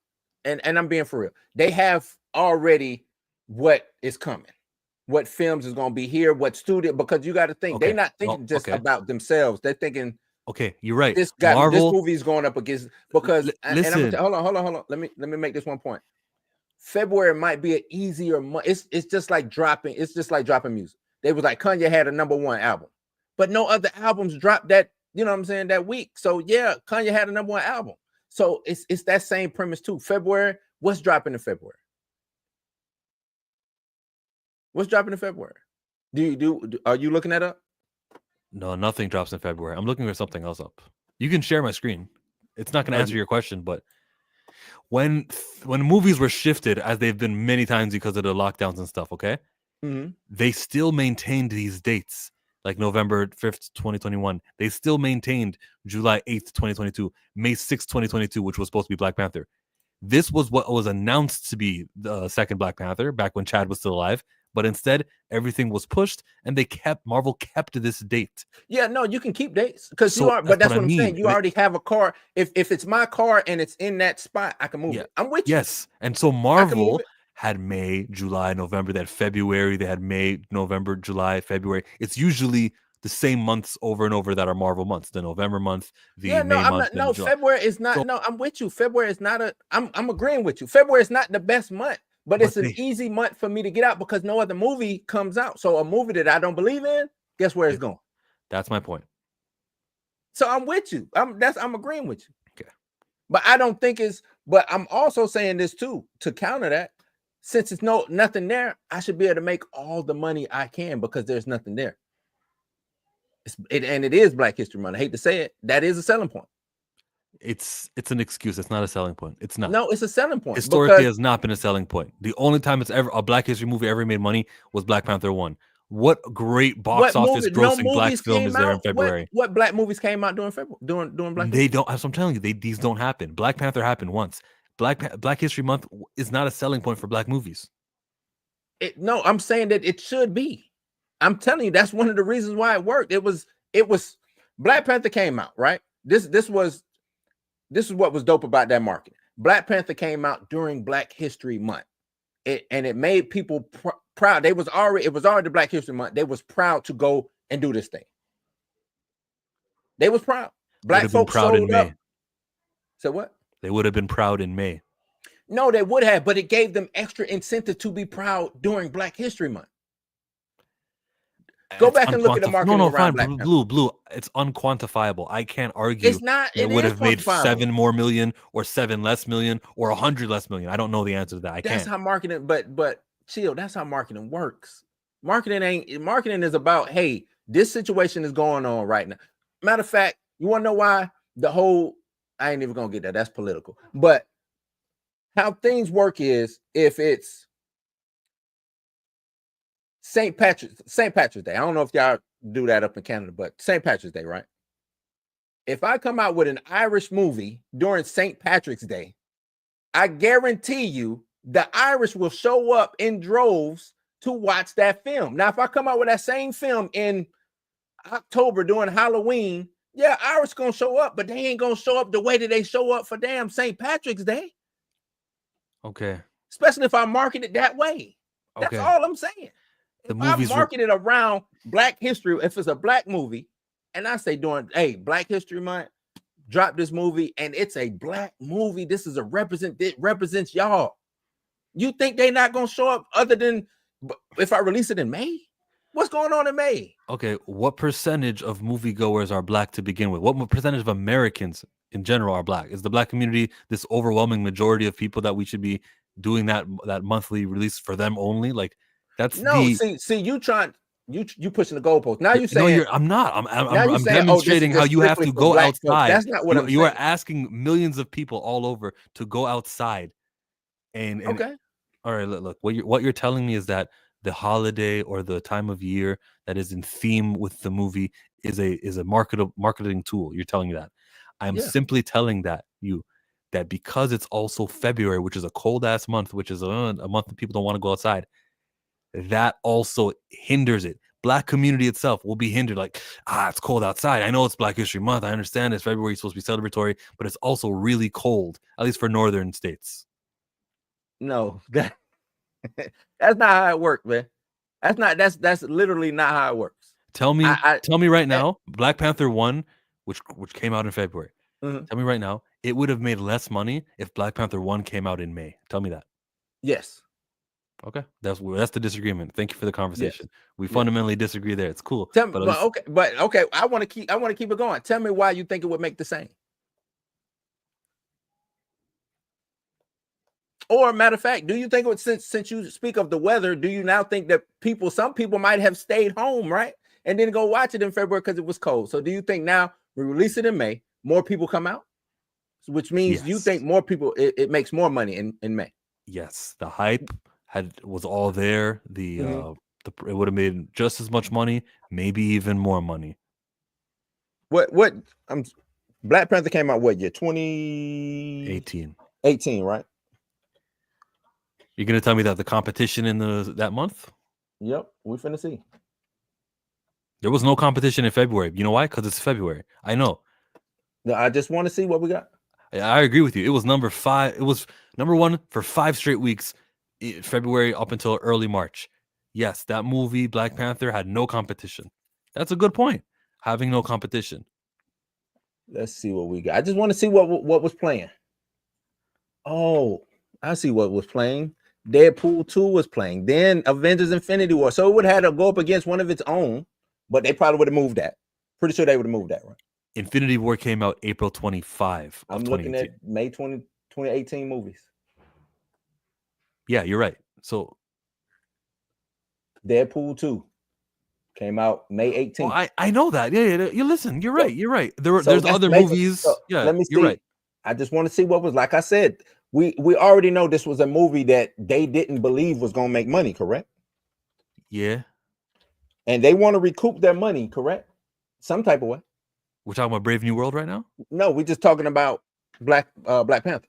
being for real. They have already what is coming, what films is going to be here, what studio. Because you got to think they're not thinking about themselves. They're thinking, okay, you're right. This movie is going up against because. Listen, hold on. Let me make this one point. February might be an easier month. It's just like dropping. It's just like dropping music. They was like Kanye had a #1 album, but no other albums dropped that. You know what I'm saying, that week. So yeah, Kanye had a #1 album. So it's that same premise too. February, what's dropping in February? What's dropping in February? Are you looking that up? No, nothing drops in February. I'm looking for something else up. You can share my screen. It's not going to answer your question, but when movies were shifted, as they've been many times because of the lockdowns and stuff, okay, they still maintained these dates. Like November 5th, 2021, they still maintained July 8th, 2022, May 6th, 2022, which was supposed to be Black Panther. This was what was announced to be the second Black Panther back when Chad was still alive, but instead everything was pushed, and Marvel kept this date. Yeah, no, you can keep dates because you are, but that's what I'm saying. You already have a car. If it's my car and it's in that spot, I can move it. I'm with you. Yes, and so Marvel had May, July, November. They had February. They had May, November, July, February. It's usually the same months over and over that are Marvel months. The November month, May month. No, February is not. No, I'm with you. February is not I'm agreeing with you. February is not the best month, but it's an easy month for me to get out because no other movie comes out. So a movie that I don't believe in, guess where it's going? That's my point. So I'm with you. I'm agreeing with you. Okay, but I don't think it's. But I'm also saying this too to counter that. Since it's nothing there, I should be able to make all the money I can because there's nothing there. And it is Black History Month. I hate to say it. That is a selling point. It's an excuse. It's not a selling point. It's not. No, it's a selling point. Historically, has not been a selling point. The only time it's ever a Black History movie ever made money was Black Panther 1. What great box office grossing Black film is there in February? What Black movies came out during February? During Black? They don't. As I'm telling you, these don't happen. Black Panther happened once. Black History Month is not a selling point for Black movies. No, I'm saying that it should be. I'm telling you, that's one of the reasons why it worked. It was Black Panther came out, right? This is what was dope about that market. Black Panther came out during Black History Month. It made people proud. It was already Black History Month. They was proud to go and do this thing. They was proud. Black Would have been folks proud in showed up. May. So what? They would have been proud in May. No, they would have, but it gave them extra incentive to be proud during Black History Month. Go It's back and look at the marketing no, around fine. Black Panther. Blue. It's unquantifiable. I can't argue. It's not. It It would is have made quantifiable. 7 more million or 7 less million or 100 less million. I don't know the answer to that. I That's can't. how marketing. But chill. That's how marketing works. Marketing is about, hey, this situation is going on right now. Matter of fact, you want to know why? The whole, I ain't even gonna get that. That's political. But how things work is, if it's St. Patrick's Day. I don't know if y'all do that up in Canada, but St. Patrick's Day, right? If I come out with an Irish movie during St. Patrick's Day, I guarantee you the Irish will show up in droves to watch that film. Now, if I come out with that same film in October during Halloween, yeah, Irish gonna show up, but they ain't gonna show up the way that they show up for damn St. Patrick's Day. Okay. Especially if I market it that way. That's all I'm saying. If I market it around Black history, if it's a Black movie, and I say during, hey, Black History Month, drop this movie, and it's a Black movie. This is it represents y'all. You think they not gonna show up other than if I release it in May? What's going on in May? Okay, what percentage of moviegoers are Black to begin with? What percentage of Americans in general are Black? Is the Black community this overwhelming majority of people that we should be doing that monthly release for them only? Like, that's see, you trying, you pushing the goalpost. Now you saying, no, I'm not. I'm demonstrating how you have to go outside. That's not what I'm saying. You are asking millions of people all over to go outside. And okay, all right, look, what you're telling me is that the holiday or the time of year that is in theme with the movie is a marketing tool. You're telling me that. I'm simply telling that because it's also February, which is a cold ass month, which is a month that people don't want to go outside. That also hinders it. Black community itself will be hindered. Like, it's cold outside. I know it's Black History Month. I understand it's February, it's supposed to be celebratory, but it's also really cold, at least for northern states. No, that's not how it works, man. That's literally not how it works. Tell me right now, Black Panther 1, which came out in February. Mm-hmm. Tell me right now, it would have made less money if Black Panther 1 came out in May. Tell me that. Yes. Okay, that's the disagreement. Thank you for the conversation. Yes. We fundamentally disagree there. It's cool. Okay. I want to keep it going. Tell me why you think it would make the same. Or matter of fact, do you think since you speak of the weather, do you now think that some people might have stayed home, right, and then go watch it in February because it was cold? So do you think now we release it in May, more people come out, which means you think more people it makes more money in May? Yes, the hype was all there. It would have made just as much money, maybe even more money. What Black Panther came out what year? 2018. 18, right? You're gonna tell me that the competition in that month? Yep, we finna see. There was no competition in February. You know why? Because it's February. I know. No, I just want to see what we got. I agree with you. It was number 5. It was number 1 for 5 straight weeks. February up until early March. Yes, that movie Black Panther had no competition. That's a good point. Having no competition. Let's see what we got. I just want to see what was playing. Oh, I see what was playing. Deadpool 2 was playing. Then Avengers Infinity War. So it would have had to go up against one of its own, but they probably would have moved that. Pretty sure they would have moved that, right? Infinity War came out April 25. I'm looking at May 2018 movies. Yeah, you're right. So Deadpool 2 came out May 18th. Well, I know that. Yeah. You listen. You're right. You're right. There's other movies. Let me see. You're right. I just want to see what was, like I said, we already know this was a movie that they didn't believe was going to make money, correct? Yeah. And they want to recoup their money, correct? Some type of way. We're talking about Brave New World right now? No, we're just talking about Black Panther.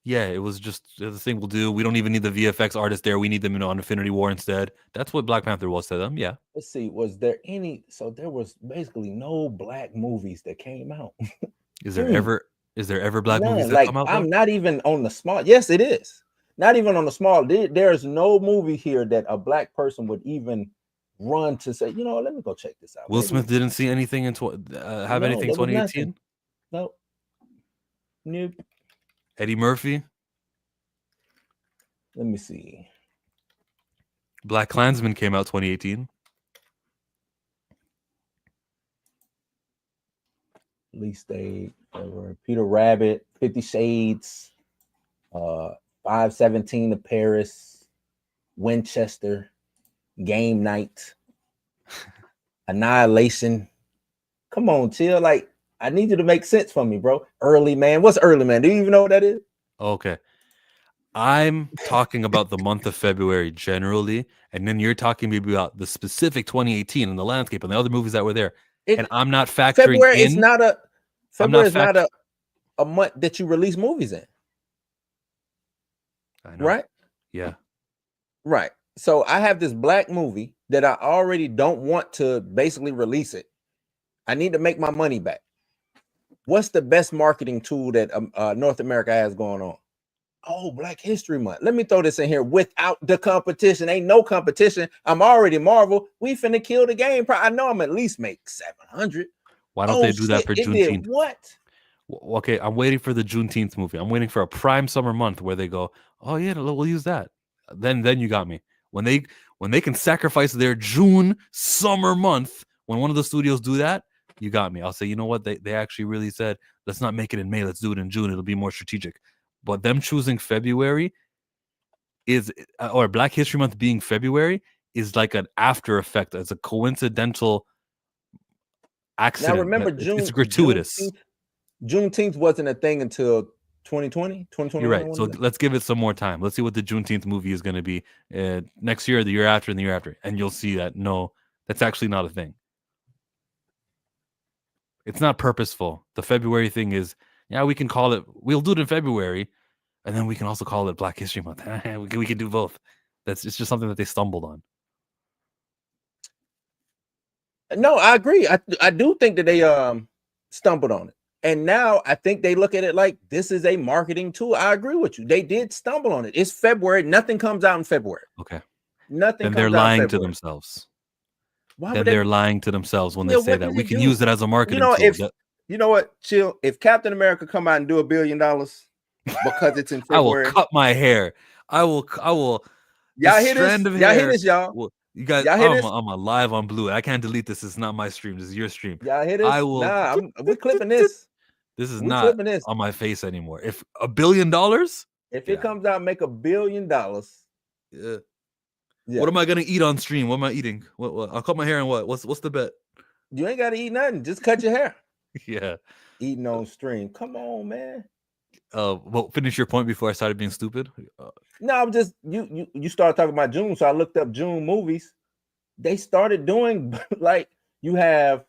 Yeah, it was just the thing we'll do. We don't even need the VFX artists there. We need them on Infinity War instead. That's what Black Panther was to them. Yeah. Let's see. Was there any? So there was basically no Black movies that came out. Is there ever Black movies that come out? I'm not even on the small. Yes, it is. Not even on the small. There's no movie here that a Black person would even run to say, let me go check this out. Will Maybe- Smith didn't see anything in have No, anything there was 2018. Nope. Nope. Eddie Murphy, Let me see. Black Klansman came out 2018. Release date, Peter Rabbit, 50 Shades, 5/17 to Paris, Winchester, Game Night, Annihilation. Come on, chill. Like, I need you to make sense for me, bro. Early Man. What's Early Man? Do you even know what that is? Okay. I'm talking about the month of February generally, and then you're talking maybe about the specific 2018 and the landscape and the other movies that were there. And I'm not factoring February in. is not a February is not a month that you release movies in. I know. Right? Yeah. Right. So I have this black movie that I already don't want to basically release it. I need to make my money back. What's the best marketing tool that North America has going on? Oh, Black History Month. Let me throw this in here without the competition. Ain't no competition. I'm already Marvel. We finna kill the game. I know I'm at least make 700. Why don't they do that for Juneteenth? What? Okay, I'm waiting for the Juneteenth movie. I'm waiting for a prime summer month where they go, oh yeah, we'll use that. Then you got me. When they can sacrifice their June summer month, when one of the studios do that, you got me. I'll say, you know what? They actually really said, let's not make it in May. Let's do it in June. It'll be more strategic. But them choosing February or Black History Month being February is like an after effect. It's a coincidental accident. Now remember, it's gratuitous. Juneteenth wasn't a thing until 2020. You're right. So let's give it some more time. Let's see what the Juneteenth movie is going to be next year, the year after, and the year after. And you'll see that, no, that's actually not a thing. It's not purposeful. The February thing is, yeah, we can call it, we'll do it in February, and then we can also call it Black History Month. we can do both. It's just something that they stumbled on. No, I agree. I do think that they stumbled on it. And now I think they look at it like this is a marketing tool. I agree with you. They did stumble on it. It's February. Nothing comes out in February. Okay. Nothing. Then they're lying to themselves. They're lying to themselves when they say that we can use it as a marketing tool. You know what? Chill. If Captain America come out and do $1 billion because it's in February, I will cut my hair. I will. Y'all hear this? Y'all hear this, y'all? Well, you guys, I'm live on Blue. I can't delete this. It's not my stream. This is your stream. Y'all hear this? I will. Nah, we're clipping this. This is not on my face anymore. If $1 billion, if it comes out, make $1 billion. Yeah. What am I gonna eat on stream? What am I eating? What? I'll cut my hair and what? What's the bet? You ain't gotta eat nothing. Just cut your hair. Yeah. Eating on stream. Come on, man. Well, finish your point before I started being stupid. No, I'm just you started talking about June, so I looked up June movies. They started doing like you have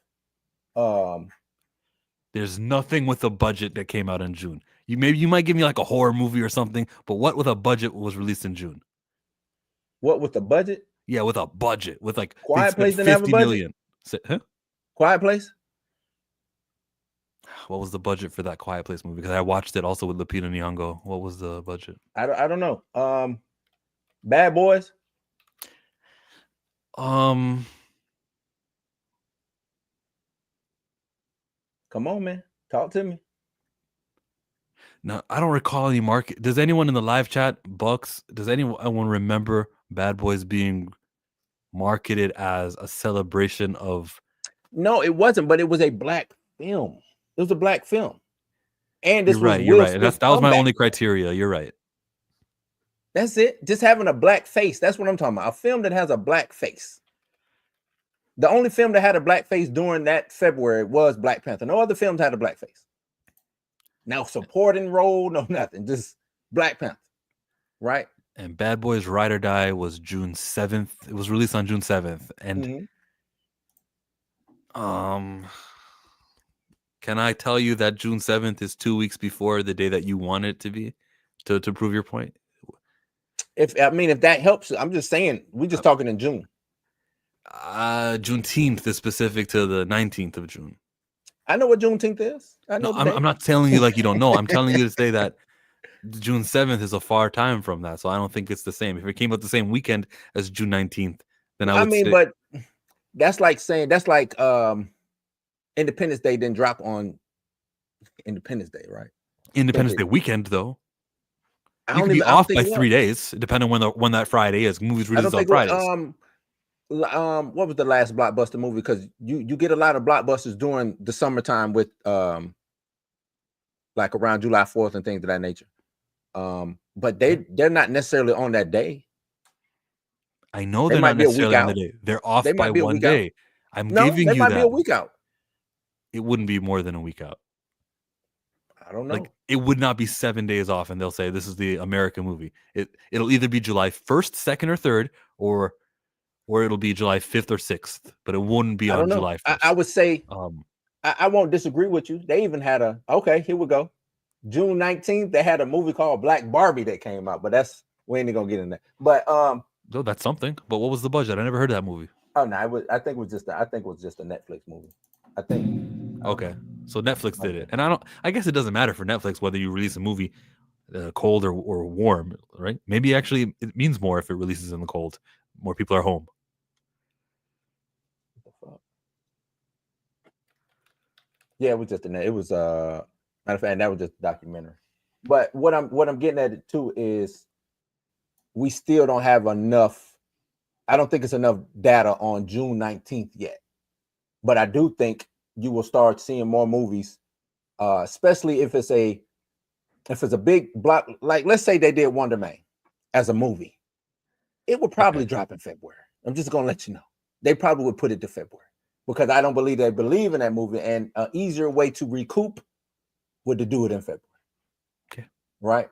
there's nothing with a budget that came out in June. You might give me like a horror movie or something, but what with a budget was released in June? What with the budget? Yeah, with a budget, with like Quiet Place didn't have a budget. Million. Huh? Quiet Place. What was the budget for that Quiet Place movie? Because I watched it also with Lupita Nyong'o. What was the budget? I don't know. Bad Boys. Come on, man. Talk to me. No, I don't recall any market. Does anyone in the live chat, Bucks, does anyone remember Bad Boys being marketed as a celebration of? No, it wasn't, but it was a black film. It was a black film. And this you're right. You're right. That was my only criteria. You're right. That's it. Just having a black face. That's what I'm talking about. A film that has a black face. The only film that had a black face during that February was Black Panther. No other films had a black face. No supporting role, no nothing. Just Black Panther. Right? And Bad Boys Ride or Die was June 7th. It was released on June 7th. And can I tell you that June 7th is 2 weeks before the day that you want it to be to prove your point? If that helps, I'm just saying, we're just talking in June. Juneteenth is specific to the 19th of June. I know what Juneteenth is. I know. I'm not telling you like you don't know. I'm telling you to say that June 7th is a far time from that. So I don't think it's the same. If it came out the same weekend as June 19th, then I would say... but That's like saying Independence Day didn't drop on Independence Day, right? Independence Day weekend, though. I You don't could be even. I don't off think by it was. 3 days, depending on when that Friday is. Movies I released don't on think it Fridays. was, what was the last blockbuster movie? Because you get a lot of blockbusters during the summertime with like around July 4th and things of that nature. But they're not necessarily on that day. I know They they're might not be a week necessarily on the out. day. They're off They by might be a one week out. day. I'm No, giving they you might be a that. week out. It wouldn't be more than a week out. I don't know. Like, it would not be 7 days off, and they'll say this is the American movie. It'll either be July 1st, 2nd, or 3rd, or it'll be July 5th or 6th, but it wouldn't be I don't on know. July 1st. I would say I won't disagree with you. They even had okay, here we go. June 19th, they had a movie called Black Barbie that came out, but we ain't gonna get in that. But oh, that's something. But what was the budget? I never heard of that movie. Oh no, I think it was just a Netflix movie. I think. Okay, so Netflix did it, and I guess it doesn't matter for Netflix whether you release a movie cold or warm, right? Maybe actually it means more if it releases in the cold. More people are home. Yeah, it was just it was matter of fact, that was just a documentary. But what I'm getting at it too is we still don't have enough. I don't think it's enough data on June 19th yet. But I do think you will start seeing more movies, especially if it's a big block. Like, let's say they did Wonder Man as a movie, it would probably drop in February. I'm just gonna let you know. They probably would put it to February because I don't believe they believe in that movie, and an easier way to recoup would to do it in February. Okay, right?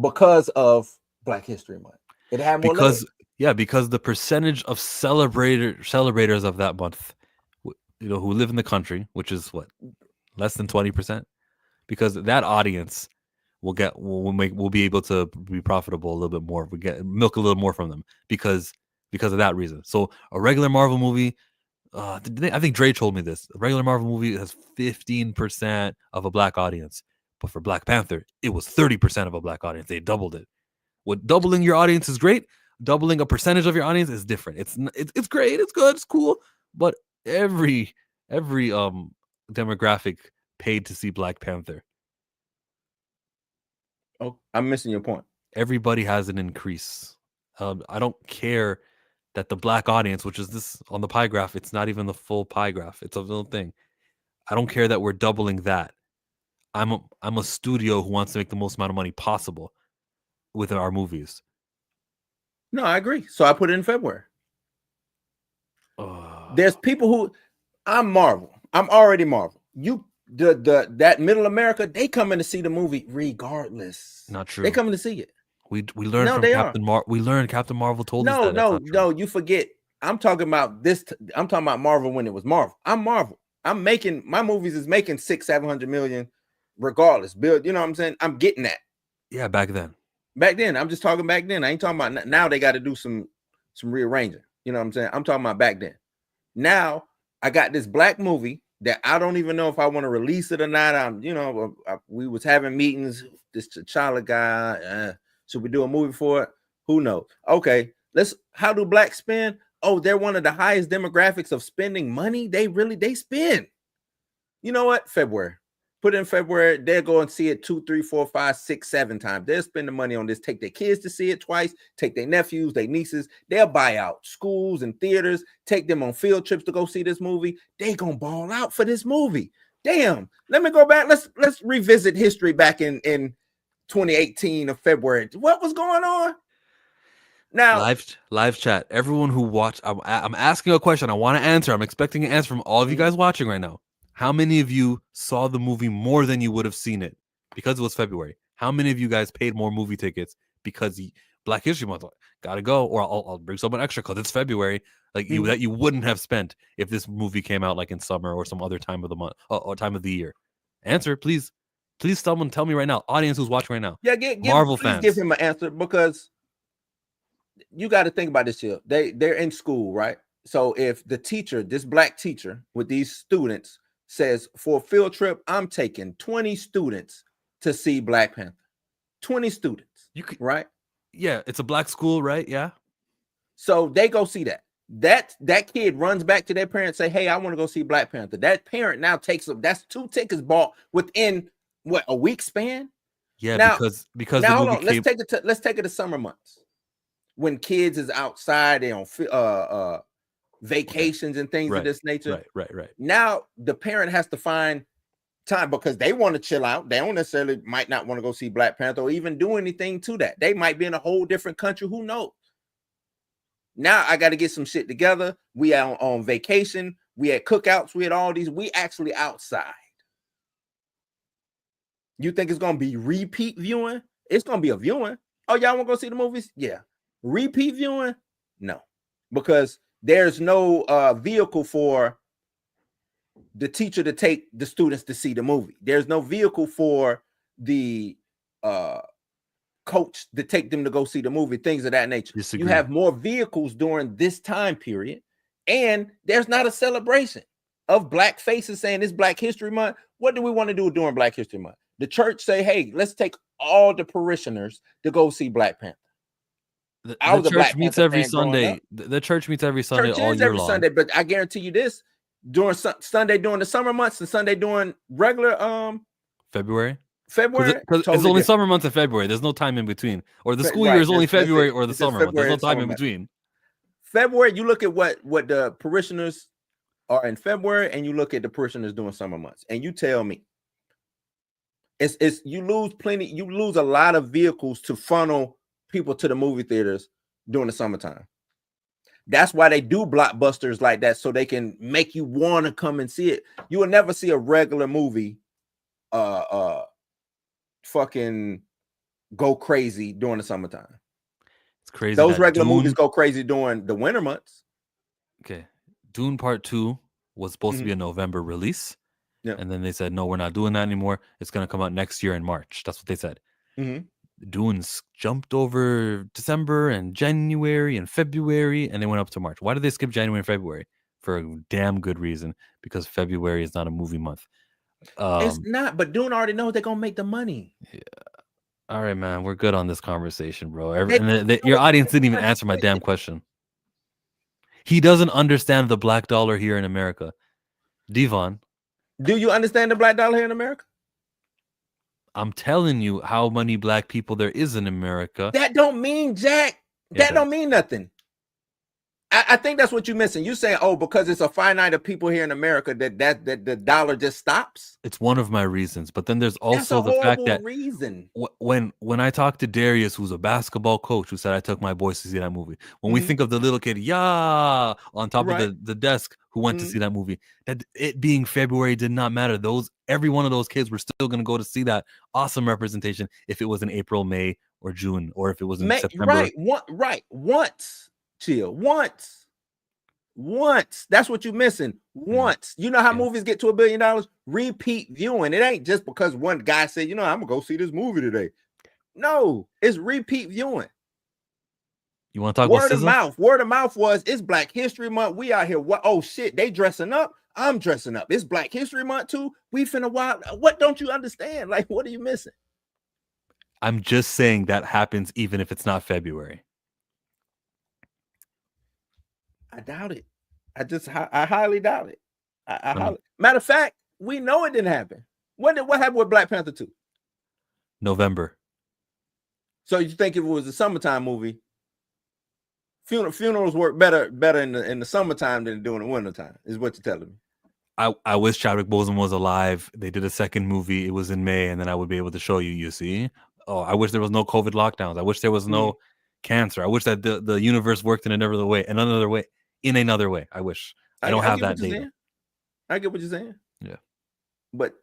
Because of Black History Month, it had more legs. Because the percentage of celebrators of that month, who live in the country, which is what, less than 20%, because that audience will be able to be profitable a little bit more. We get milk a little more from them because of that reason. So a regular Marvel movie, I think Dre told me this. A regular Marvel movie has 15% of a Black audience, but for Black Panther, it was 30% of a Black audience. They doubled it. What doubling your audience is great. Doubling a percentage of your audience is different. It's great. It's good. It's cool. But every demographic paid to see Black Panther. Oh, I'm missing your point. Everybody has an increase. I don't care that the Black audience, which is this on the pie graph, it's not even the full pie graph. It's a little thing. I don't care that we're doubling that. I'm a studio who wants to make the most amount of money possible with our movies. No, I agree. So I put it in February. There's people who I'm Marvel. I'm already Marvel. That middle America, they come in to see the movie regardless. Not true. They coming to see it. We learned from Captain Marvel. We learned Captain Marvel told us that. No, you forget. I'm talking about this. I'm talking about Marvel when it was Marvel. I'm Marvel. I'm making my movies is making 600-700 million regardless. Bill, you know what I'm saying? I'm getting that. Yeah, back then. Back then, I'm just talking back then. I ain't talking about now. They got to do some rearranging. You know what I'm saying? I'm talking about back then. Now I got this Black movie that I don't even know if I want to release it or not. We was having meetings. This T'Challa guy. Should we do a movie for it? Who knows? Okay, how do Blacks spend? Oh, they're one of the highest demographics of spending money. They spend. You know what? February. Put it in February. They'll go and see it 2, 3, 4, 5, 6, 7 times. They'll spend the money on this. Take their kids to see it twice. Take their nephews, their nieces. They'll buy out schools and theaters. Take them on field trips to go see this movie. They gonna ball out for this movie. Damn. Let me go back. Let's revisit history back in 2018 of February. What was going on? Now, live chat. Everyone who watched, I'm asking a question. I want to answer. I'm expecting an answer from all of you guys watching right now. How many of you saw the movie more than you would have seen it because it was February? How many of you guys paid more movie tickets because Black History Month? Gotta go, or I'll bring someone extra because it's February. That you wouldn't have spent if this movie came out like in summer or some other time of the month or time of the year. Answer, please. Please, someone tell me right now. Audience who's watching right now. Yeah, Marvel fans. Give him an answer because you got to think about this here. They're in school, right? So if the teacher, this Black teacher with these students says for a field trip, I'm taking 20 students to see Black Panther. 20 students. Right? Yeah, it's a Black school, right? Yeah. So they go see that. that kid runs back to their parents, say, hey, I want to go see Black Panther. That parent now takes them. That's 2 tickets bought within what, a week span? Yeah, Now, because now the hold movie on. came. Let's take it to summer months when kids is outside, they on vacations and things of this nature. Right. Now the parent has to find time because they want to chill out. They don't necessarily might not want to go see Black Panther or even do anything to that. They might be in a whole different country. Who knows? Now I got to get some shit together. We are on vacation. We had cookouts. We had all these. We actually outside. You think it's going to be repeat viewing? It's going to be a viewing. Oh, y'all want to go see the movies? Yeah. Repeat viewing? No. Because there's no vehicle for the teacher to take the students to see the movie. There's no vehicle for the coach to take them to go see the movie, things of that nature. Disagree. You have more vehicles during this time period, and there's not a celebration of Black faces saying it's Black History Month. What do we want to do during Black History Month? The church say, hey, let's take all the parishioners to go see Black Panther. The church meets every Sunday. The church meets every Sunday all year long. Sunday, but I guarantee you this: during Sunday during the summer months and Sunday during regular February. Because it's only summer months in February. There's no time in between, or the school year is only February or the summer month. There's no time in between. February, you look at what the parishioners are in February, and you look at the parishioners during summer months, and you tell me. It's you lose a lot of vehicles to funnel people to the movie theaters during the summertime. That's why they do blockbusters like that, so they can make you want to come and see it. You will never see a regular movie fucking go crazy during the summertime. It's crazy. Those regular movies go crazy during the winter months. Okay. Dune Part 2 was supposed to be a November release. Yeah. And then they said, no, we're not doing that anymore. It's going to come out next year in March. That's what they said. Dunes jumped over December and January and February, and they went up to March. Why did they skip January and February? For a damn good reason, because February is not a movie month. It's not, but Dune already knows they're going to make the money. Yeah. All right, man. We're good on this conversation, bro. Your audience didn't even answer my damn question. He doesn't understand the black dollar here in America. Devon. Do you understand the black dollar here in America? I'm telling you how many black people there is in America. That don't mean jack. That don't mean nothing. I think that's what you're missing. You saying, oh, because it's a finite of people here in America that the dollar just stops. It's one of my reasons, but then there's also the fact that when I talked to Darius, who's a basketball coach, who said I took my boys to see that movie. When we think of the little kid, on top of the desk who went to see that movie, that it being February did not matter. Every one of those kids were still going to go to see that awesome representation if it was in April, May, or June, or if it was in September. Once. Chill. Once. That's what you're missing. Once. You know how movies get to $1 billion? Repeat viewing. It ain't just because one guy said, I'm gonna go see this movie today. No, it's repeat viewing. You want to talk about word of mouth? Word of mouth was it's Black History Month. We out here. What? Oh shit, they dressing up. I'm dressing up. It's Black History Month too. We finna wild. What don't you understand? Like, what are you missing? I'm just saying that happens even if it's not February. I doubt it. I highly doubt it. Matter of fact, we know it didn't happen. What happened with Black Panther 2? November. So you think if it was a summertime movie, funerals work better in the summertime than during the wintertime, is what you're telling me. I wish Chadwick Boseman was alive. They did a second movie. It was in May, and then I would be able to show you. You see? Oh, I wish there was no COVID lockdowns. I wish there was no cancer. I wish that the universe worked in another way. I wish. I don't have that data. I get what you're saying. Yeah. But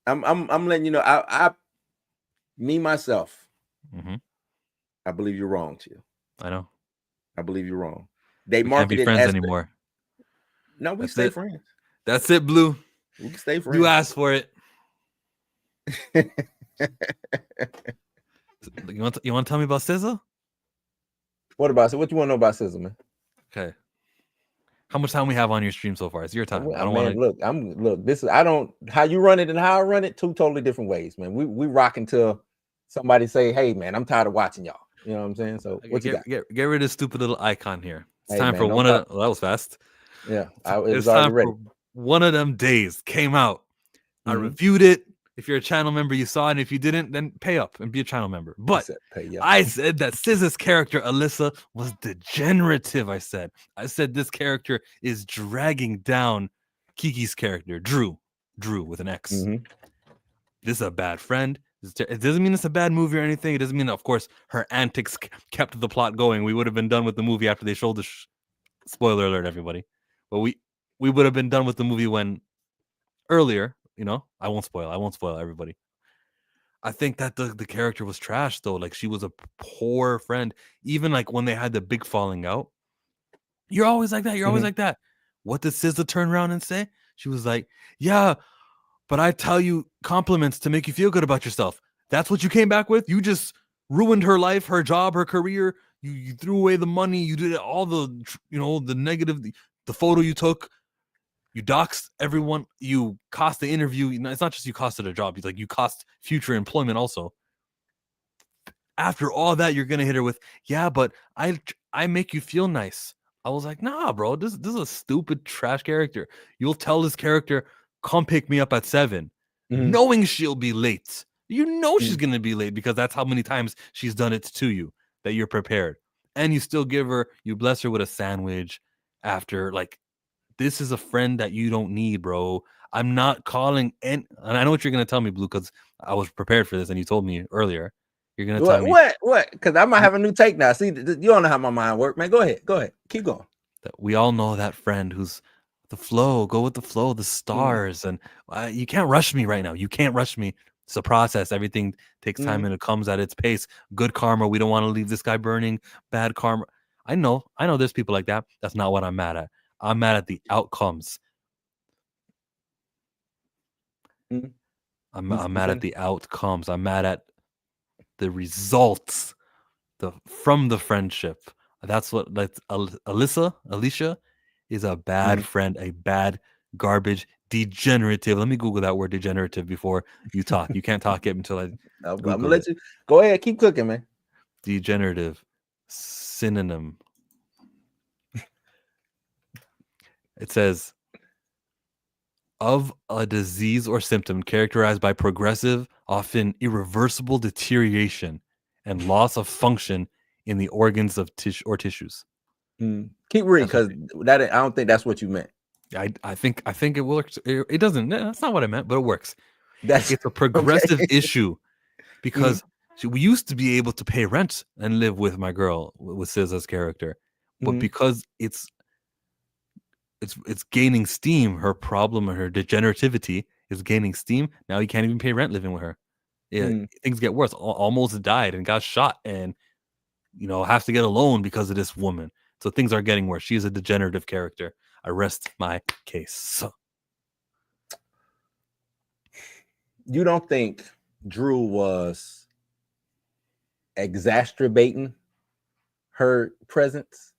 I'm letting you know, I myself, I believe you're wrong, Chill. I know. I believe you're wrong. They can't be friends anymore. No, we stay friends. That's it, Blue. We can stay friends. You asked for it. You want to tell me about SZA? What about it? What you want to know about SZA, man? Okay. How much time we have on your stream so far? It's your time. I don't want to look. This is how you run it and how I run it. Two totally different ways, man. We rock until somebody say, "Hey, man, I'm tired of watching y'all." You know what I'm saying? So what you got? Get rid of this stupid little icon here. It's time for one of that was fast. Yeah, it was It's already time ready. for One of Them Days came out. I Mhm. reviewed it. If you're a channel member, you saw it. And if you didn't, then pay up and be a channel member. But I said that SZA's character, Alyssa, was degenerative. I said this character is dragging down Kiki's character, Drew with an X. Mhm. This is a bad friend. It doesn't mean it's a bad movie or anything. It doesn't mean, of course, her antics kept the plot going. We would have been done with the movie after they showed the spoiler alert, everybody. But we would have been done with the movie when earlier. You know, I won't spoil everybody. I think that the character was trash though. Like, she was a poor friend. Even like when they had the big falling out, you're always like that. You're always like that. What did SZA turn around and say? She was like, "Yeah, but I tell you compliments to make you feel good about yourself. That's what you came back with. You just ruined her life, her job, her career. You threw away the money. You did all the the negative, the photo you took." You doxed everyone. You cost the interview. It's not just you costed a job. It's like you cost future employment also. After all that, you're gonna hit her with, "Yeah, but I make you feel nice." I was like, "Nah, bro. This is a stupid trash character. You'll tell this character, 'Come pick me up at 7,' knowing she'll be late. You know she's gonna be late because that's how many times she's done it to you. That you're prepared, and you still you bless her with a sandwich after like." This is a friend that you don't need, bro. I'm not calling and I know what you're gonna tell me, Blue, because I was prepared for this, and you told me earlier. You're gonna tell me what? Because I might have a new take now. See, you don't know how my mind works, man. Go ahead, keep going. That we all know that friend who's the flow. Go with the flow, the stars, and you can't rush me right now. You can't rush me. It's a process. Everything takes time, and it comes at its pace. Good karma. We don't want to leave this guy burning. Bad karma. I know. There's people like that. That's not what I'm mad at. I'm mad at the outcomes. I'm mad at the outcomes. I'm mad at the results from the friendship. That's Alicia is a bad friend, a bad garbage, degenerative. Let me Google that word degenerative before you talk. You can't talk it until I'm gonna let you go ahead. Keep cooking, man. Degenerative synonym. It says of a disease or symptom characterized by progressive, often irreversible deterioration and loss of function in the organs of tissues. Keep reading, because I don't think that's what you meant. I think it works. It doesn't. That's not what I meant, but it works. It's a progressive issue because we used to be able to pay rent and live with my girl with SZA's character, but because it's gaining steam. Her problem, her degenerativity is gaining steam. Now you can't even pay rent living with her. Things get worse. Almost died and got shot, and has to get a loan because of this woman. So things are getting worse. She is a degenerative character. I rest my case. You don't think Drew was exacerbating her presence?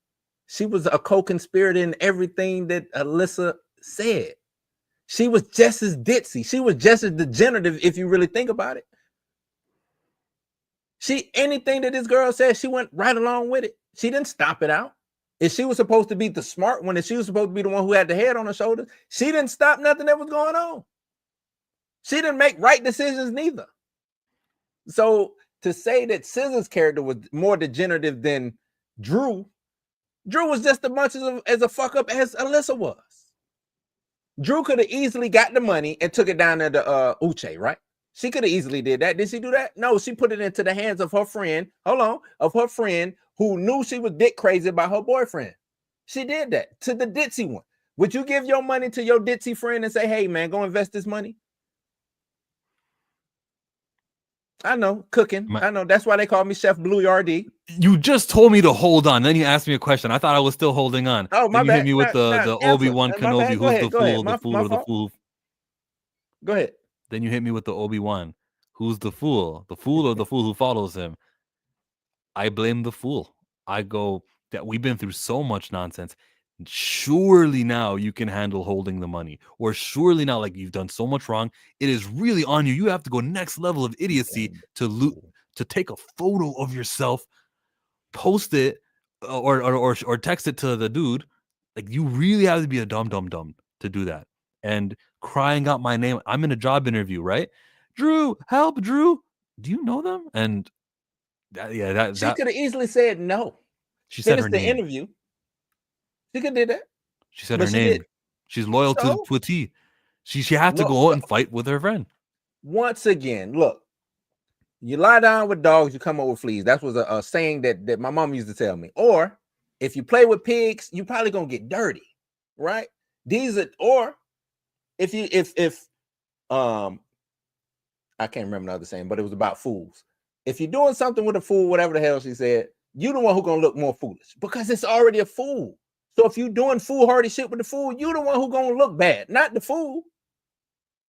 She was a co-conspirator in everything that Alyssa said. She was just as ditzy. She was just as degenerative, if you really think about it. Anything that this girl said, she went right along with it. She didn't stop it out. If she was supposed to be the smart one, if she was supposed to be the one who had the head on her shoulders, she didn't stop nothing that was going on. She didn't make right decisions neither. So to say that SZA's character was more degenerative than Drew was just as much as a fuck up as Alyssa was. Drew could have easily got the money and took it down there to Uche, right? She could have easily did that. Did she do that? No, she put it into the hands of her friend. Of her friend who knew she was dick crazy about her boyfriend. She did that to the ditzy one. Would you give your money to your ditzy friend and say, "Hey man, go invest this money"? I know, cooking. I know. That's why they call me Chef Blue RD. You just told me to hold on. Then you asked me a question. I thought I was still holding on. Oh, my then you bad. hit me with the Obi-Wan Kenobi. Who's the fool? The fool or the fool? Go ahead. Then you hit me with the Obi-Wan. Who's the fool? The fool or the fool who follows him? I blame the fool. I go that we've been through so much nonsense. Surely now you can handle holding the money, or surely now, like, you've done so much wrong, it is really on you. You have to go next level of idiocy to take a photo of yourself, post it or text it to the dude. Like, you really have to be a dumb to do that. And crying out my name. I'm in a job interview, right? Drew, help, Drew. Do you know them? And she could have easily said no. She said her Finished the name. interview. She could do that. She said But her she name. did. She's loyal to a T. She had to go out and fight with her friend. Once again, look, you lie down with dogs, you come up with fleas. That was a saying that my mom used to tell me. Or if you play with pigs, you probably gonna get dirty, right? These are, or if I can't remember the other saying, but it was about fools. If you're doing something with a fool, whatever the hell she said, you the one who gonna look more foolish because it's already a fool. So if you doing foolhardy shit with the fool, you the one who gonna look bad, not the fool.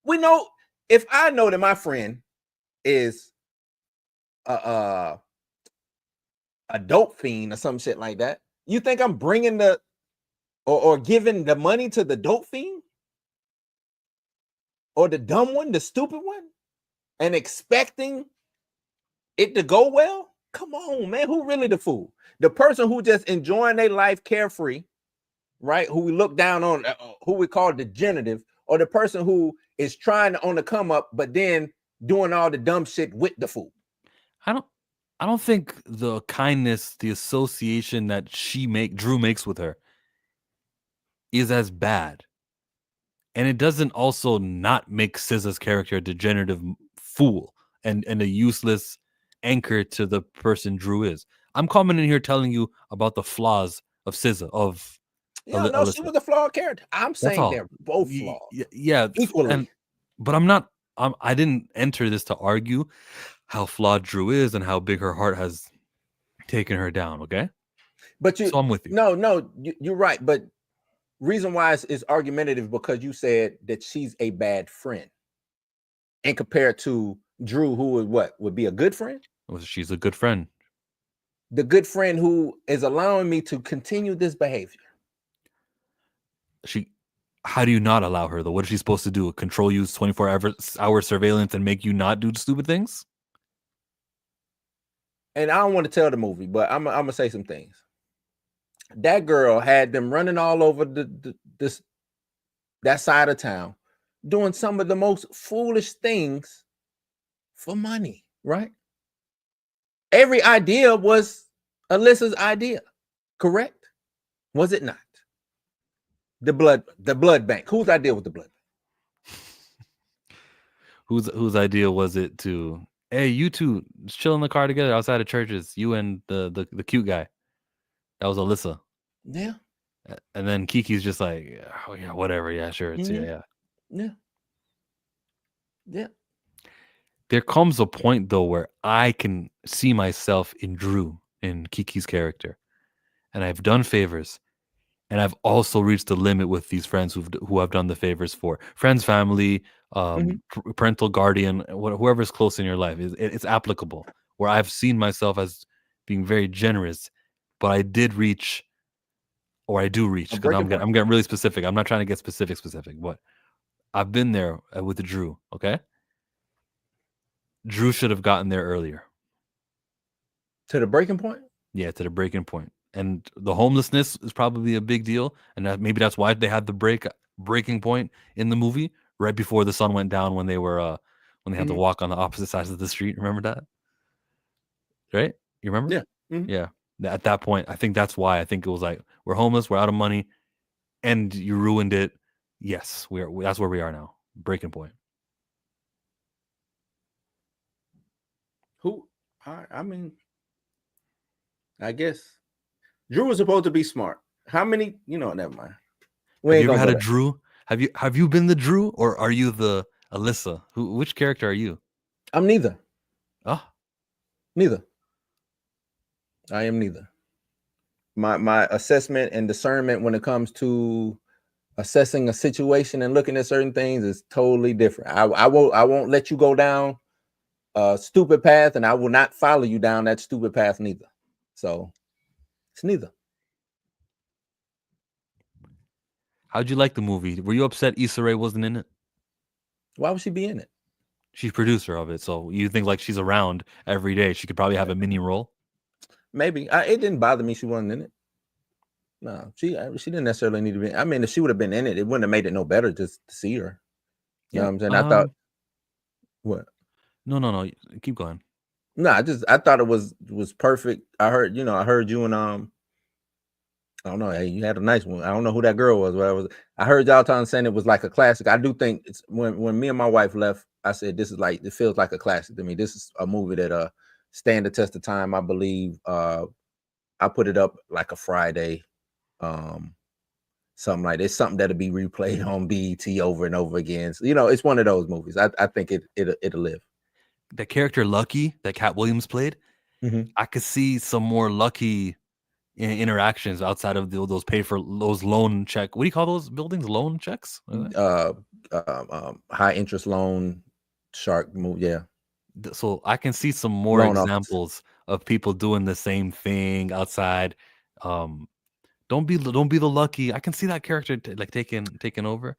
We know, if I know that my friend is a dope fiend or some shit like that, you think I'm bringing the or giving the money to the dope fiend or the dumb one, the stupid one, and expecting it to go well? Come on, man. Who really the fool? The person who just enjoying their life carefree, right? Who we look down on, who we call degenerative, or the person who is trying to on the come up, but then doing all the dumb shit with the fool? I don't think the kindness, the association that Drew makes with her is as bad. And it doesn't also not make SZA's character a degenerative fool and a useless anchor to the person Drew is. I'm coming in here telling you about the flaws of SZA, no, she was a flawed character. I'm saying they're both flawed. Yeah, equally. But I didn't enter this to argue how flawed Drew is and how big her heart has taken her down, okay? So I'm with you. No, you're right. But reason why it's argumentative because you said that she's a bad friend. And compared to Drew, who would be a good friend? Well, she's a good friend. The good friend who is allowing me to continue this behavior. How do you not allow her though? What is she supposed to do? Control you 24-hour surveillance and make you not do stupid things? And I don't want to tell the movie, but I'm gonna say some things. That girl had them running all over that side of town, doing some of the most foolish things for money, right? Every idea was Alyssa's idea, correct? Was it not? The blood bank. Whose idea was the blood bank? Whose idea was it to, hey, you two just chill in the car together outside of churches, you and the cute guy? That was Alyssa. Yeah. And then Kiki's just like, oh yeah, whatever, yeah, sure, it's yeah. There comes a point though where I can see myself in Drew, in Kiki's character, and I've done favors, and I've also reached the limit with these friends who I've done the favors for. Friends, family, parental guardian, whoever's close in your life, it's applicable. Where I've seen myself as being very generous, but I did reach, or I do reach, because I'm getting really specific. I'm not trying to get specific, but I've been there with Drew. Okay. Drew should have gotten there earlier. To the breaking point? Yeah, to the breaking point. And the homelessness is probably a big deal. And maybe that's why they had the breaking point in the movie right before the sun went down when they were when they had to walk on the opposite sides of the street. Remember that? Right? You remember? Yeah. Mm-hmm. Yeah. At that point, I think that's why. I think it was like, we're homeless, we're out of money, and you ruined it. Yes, that's where we are now. Breaking point. I mean, I guess Drew was supposed to be smart. How many? Never mind. Have you ever had a Drew? Have you been the Drew, or are you the Alyssa? Which character are you? I'm neither. Oh, neither. I am neither. My assessment and discernment when it comes to assessing a situation and looking at certain things is totally different. I won't let you go down a stupid path, and I will not follow you down that stupid path neither. So it's neither. How'd you like the movie? Were you upset Issa Rae wasn't in it? Why would she be in it? She's producer of it, so you think like she's around every day. She could probably have a mini role. maybe. It didn't bother me. She wasn't in it. No, she didn't necessarily need to be. I mean, if she would have been in it, it wouldn't have made it no better just to see her. You know what I'm saying? I thought what? No. Keep going. No, I thought it was perfect. I heard you and I don't know. Hey, you had a nice one. I don't know who that girl was. Whatever. I heard y'all saying it was like a classic. I do think it's when me and my wife left, I said this is like it feels like a classic to me. This is a movie that stand the test of time. I believe. I put it up like a Friday, something like this. Something that'll be replayed on BET over and over again. So, it's one of those movies. I think it'll live. The character Lucky that Cat Williams played, I could see some more Lucky interactions outside of those pay for those loan check. What do you call those buildings? Loan checks? High interest loan shark move. Yeah. So I can see some more loan examples of people doing the same thing outside. Don't be the Lucky. I can see that character like taking over.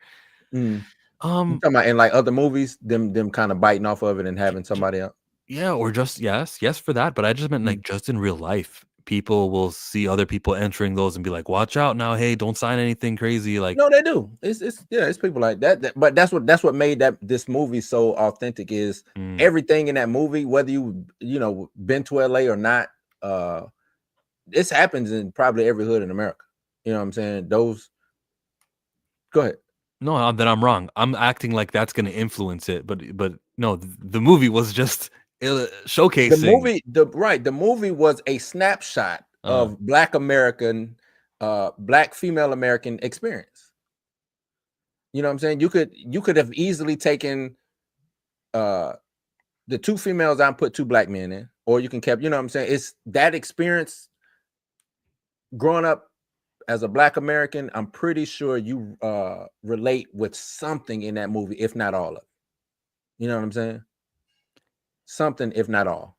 You're talking about in like other movies, them kind of biting off of it and having somebody else. Yeah, or just yes for that. But I just meant like just in real life, people will see other people entering those and be like, "Watch out now! Hey, don't sign anything crazy." Like, no, they do. It's people like that. But that's what made this movie so authentic. Is everything in that movie, whether you been to LA or not, this happens in probably every hood in America. You know what I'm saying? Go ahead. No, then I'm wrong. I'm acting like that's going to influence it, but no, the movie was just showcasing the movie was a snapshot of Black American, Black female American experience. You know what I'm saying? You could have easily taken the two females and put two Black men in, or you can kept. You know what I'm saying? It's that experience growing up as a Black American. I'm pretty sure you relate with something in that movie, if not all of it. You know what I'm saying? Something, if not all.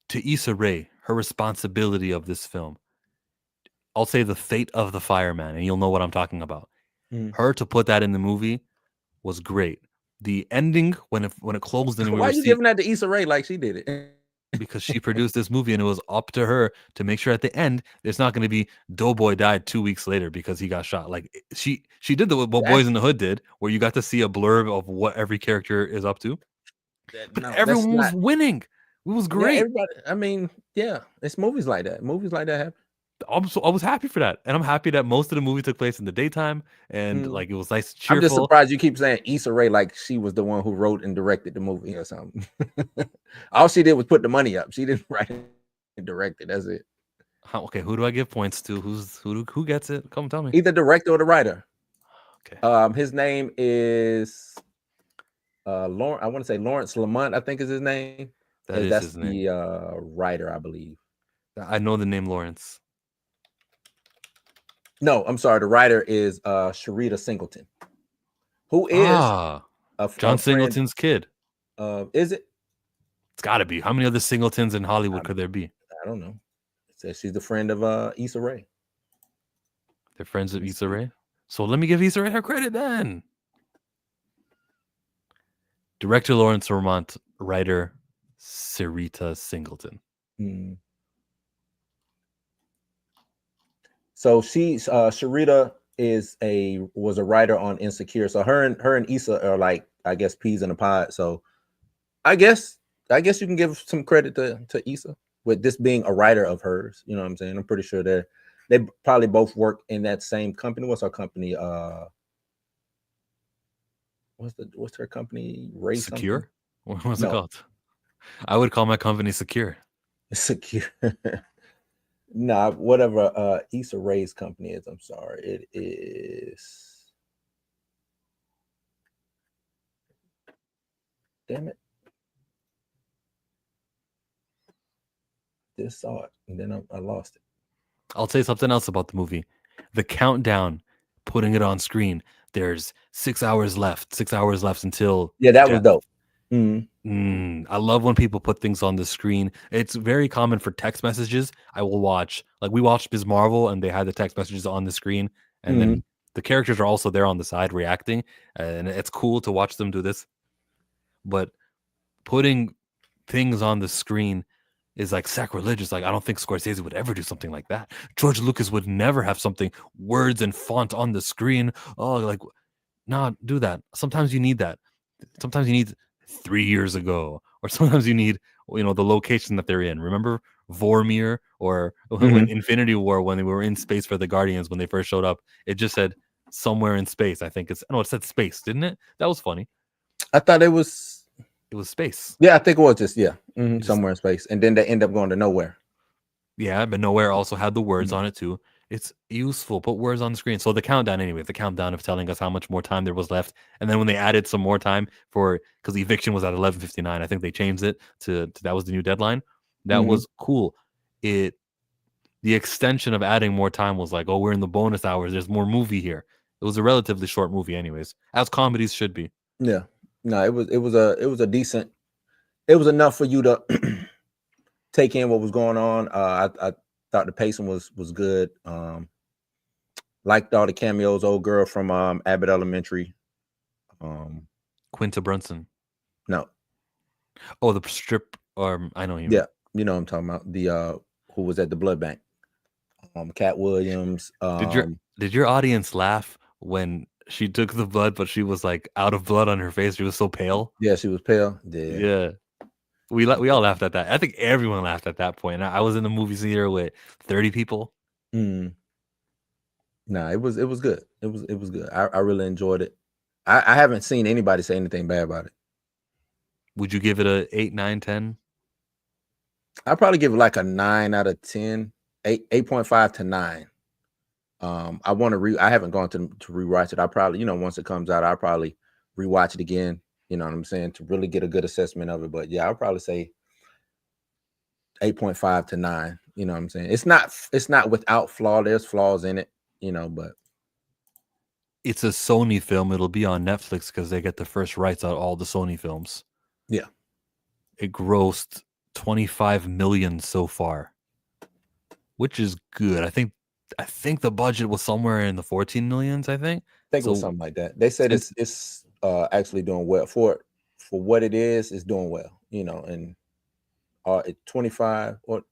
To Issa Rae, her responsibility of this film, I'll say The Fate of the Fireman, and you'll know what I'm talking about. Her to put that in the movie was great. The ending, when it closed, and why are you giving that to Issa Rae like she did it? Because she produced this movie, and it was up to her to make sure at the end there's not going to be Doughboy died 2 weeks later because he got shot. Like she did what Boys in the Hood did, where you got to see a blurb of what every character is up to. But everyone was winning. It was great. Yeah, everybody. I mean, yeah, it's movies like that. Movies like that happen. I was happy for that, and I'm happy that most of the movie took place in the daytime, and like it was nice, cheerful. I'm just surprised you keep saying Issa Rae like she was the one who wrote and directed the movie or something. All she did was put the money up. She didn't write and direct it. That's it. Okay, who do I give points to? Who gets it? Come tell me. Either director or the writer. Okay. His name is Lawrence. I want to say Lawrence Lamont, I think is his name. That's his name. The writer, I believe. I know the name Lawrence. No, I'm sorry. The writer is Sharita Singleton, who is John Singleton's kid. Is it? It's got to be. How many other Singletons in Hollywood could there be? I don't know. It says she's the friend of Issa Rae. They're friends of Issa Rae? So let me give Issa Rae her credit then. Director Lawrence Lamont, writer Sharita Singleton. So Sharita was a writer on Insecure. So her and Issa are like, I guess, peas in a pod. So I guess you can give some credit to Issa with this being a writer of hers. You know what I'm saying? I'm pretty sure they probably both work in that same company. What's our company? What's her company? Secure? What's it called? I would call my company Secure. Secure. Nah, whatever Issa Rae's company is. I'm sorry. It is. Damn it. Just saw it and then I lost it. I'll say something else about the movie. The countdown, putting it on screen. There's 6 hours left. 6 hours left until. Yeah, that was dope. I love when people put things on the screen. It's very common for text messages. I will watch, like we watched Ms. Marvel and they had the text messages on the screen, and then the characters are also there on the side reacting, and it's cool to watch them do this. But putting things on the screen is like sacrilegious. Like, I don't think Scorsese would ever do something like that. George Lucas would never have something, words and font on the screen. Oh, like, nah, do that. Sometimes you need that. Sometimes you need 3 years ago, or sometimes you need, the location that they're in. Remember Vormir, or when Infinity War, when they were in space for the Guardians, when they first showed up, it just said somewhere in space. I think it said space, didn't it? That was funny. I thought it was space. Yeah, I think it was just Just- somewhere in space, and then they end up going to nowhere. Yeah, but nowhere also had the words on it too. It's useful. Put words on the screen. So the countdown, anyway, the countdown of telling us how much more time there was left, and then when they added some more time because the eviction was at 11:59, I think they changed it to that was the new deadline. That was cool. The extension of adding more time was like, oh, we're in the bonus hours. There's more movie here. It was a relatively short movie, anyways, as comedies should be. Yeah, no, it was a decent. It was enough for you to take in what was going on. I thought the pacing was good. Liked all the cameos. Old girl from Abbott Elementary. Quinta Brunson. No. Oh, the strip. I know him. Yeah, you know what I'm talking about. The who was at the blood bank. Cat Williams. Did your audience laugh when she took the blood, but she was like out of blood on her face? She was so pale. Yeah, she was pale. Yeah. We all laughed at that. I think everyone laughed at that point. I was in the movie theater with 30 people. Nah, it was good. It was good. I really enjoyed it. I haven't seen anybody say anything bad about it. Would you give it a 8, 9, 10? I'd probably give it like a 9 out of 10, 8.5 to 9. I want to I haven't gone to rewatch it. I probably, once it comes out, I'll probably rewatch it again. You know what I'm saying? To really get a good assessment of it. But yeah, I'll probably say 8.5 to 9. You know what I'm saying? It's not without flaw. There's flaws in it, but it's a Sony film. It'll be on Netflix because they get the first rights on all the Sony films. Yeah. It grossed 25 million so far, which is good. I think the budget was somewhere in the 14 millions, I think. It was something like that. They said it's actually doing well for what it is. It's doing well, and 25 what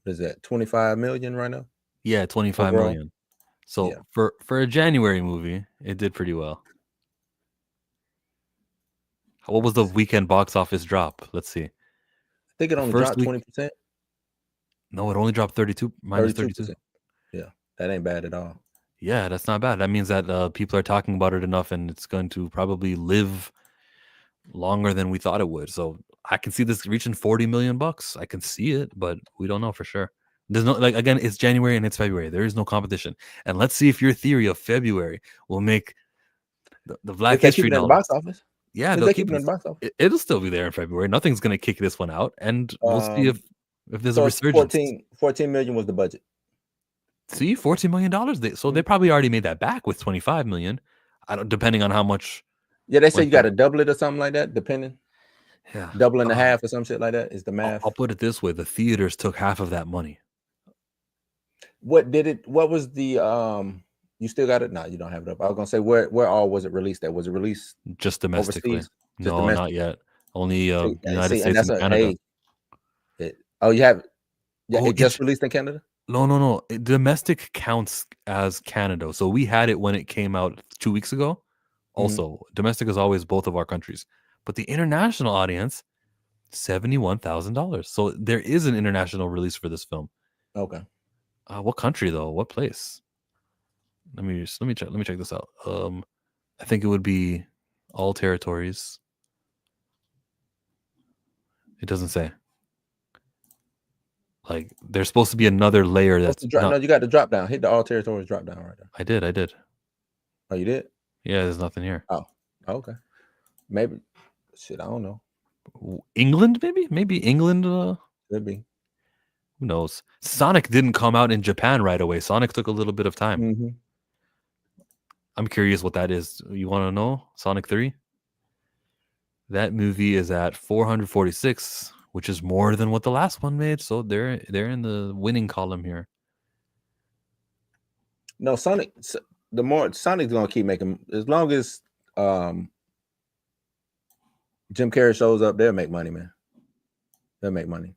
is that? 25 million right now? Yeah, 25 overall. million. So for a January movie, it did pretty well. What was the weekend box office drop? Let's see. I think it only dropped 20%. No, it only dropped 32 minus 32. Yeah, that ain't bad at all. Yeah, that's not bad. That means that people are talking about it enough, and it's going to probably live longer than we thought it would. So I can see this reaching $40 million. I can see it, but we don't know for sure. There's no, again, it's January and it's February. There is no competition. And let's see if your theory of February will make the Black History in the box office. Yeah, they'll keep it in the box office. It'll still be there in February. Nothing's going to kick this one out, and we'll see if there's a resurgence. 14 million was the budget. See, $14 million. So they probably already made that back with 25 million. Depending on how much. Yeah, they say you got to double it or something like that, depending. Yeah, double and a half or some shit like that is the math. I'll put it this way: the theaters took half of that money. What was the you still got it? No, you don't have it up. I was gonna say where all was it released at? Was it released just domestically? Overseas? No, not yet. Only United States and Canada. You have it just released in Canada? No. Domestic counts as Canada. So we had it when it came out 2 weeks ago. Also, domestic is always both of our countries. But the international audience, $71,000. So there is an international release for this film. Okay. What country though? What place? Let me check this out. I think it would be all territories. It doesn't say. Like there's supposed to be another layer that's no, you got the drop down. Hit the all territories drop down right there. I did. Oh, you did? Yeah, there's nothing here. Oh, okay. Maybe shit, I don't know. England, maybe England. Could be. Who knows? Sonic didn't come out in Japan right away. Sonic took a little bit of time. I'm curious what that is. You want to know? Sonic 3? That movie is at 446, which is more than what the last one made. So they're in the winning column here. No, Sonic's gonna keep making, as long as Jim Carrey shows up, they'll make money, man. They'll make money.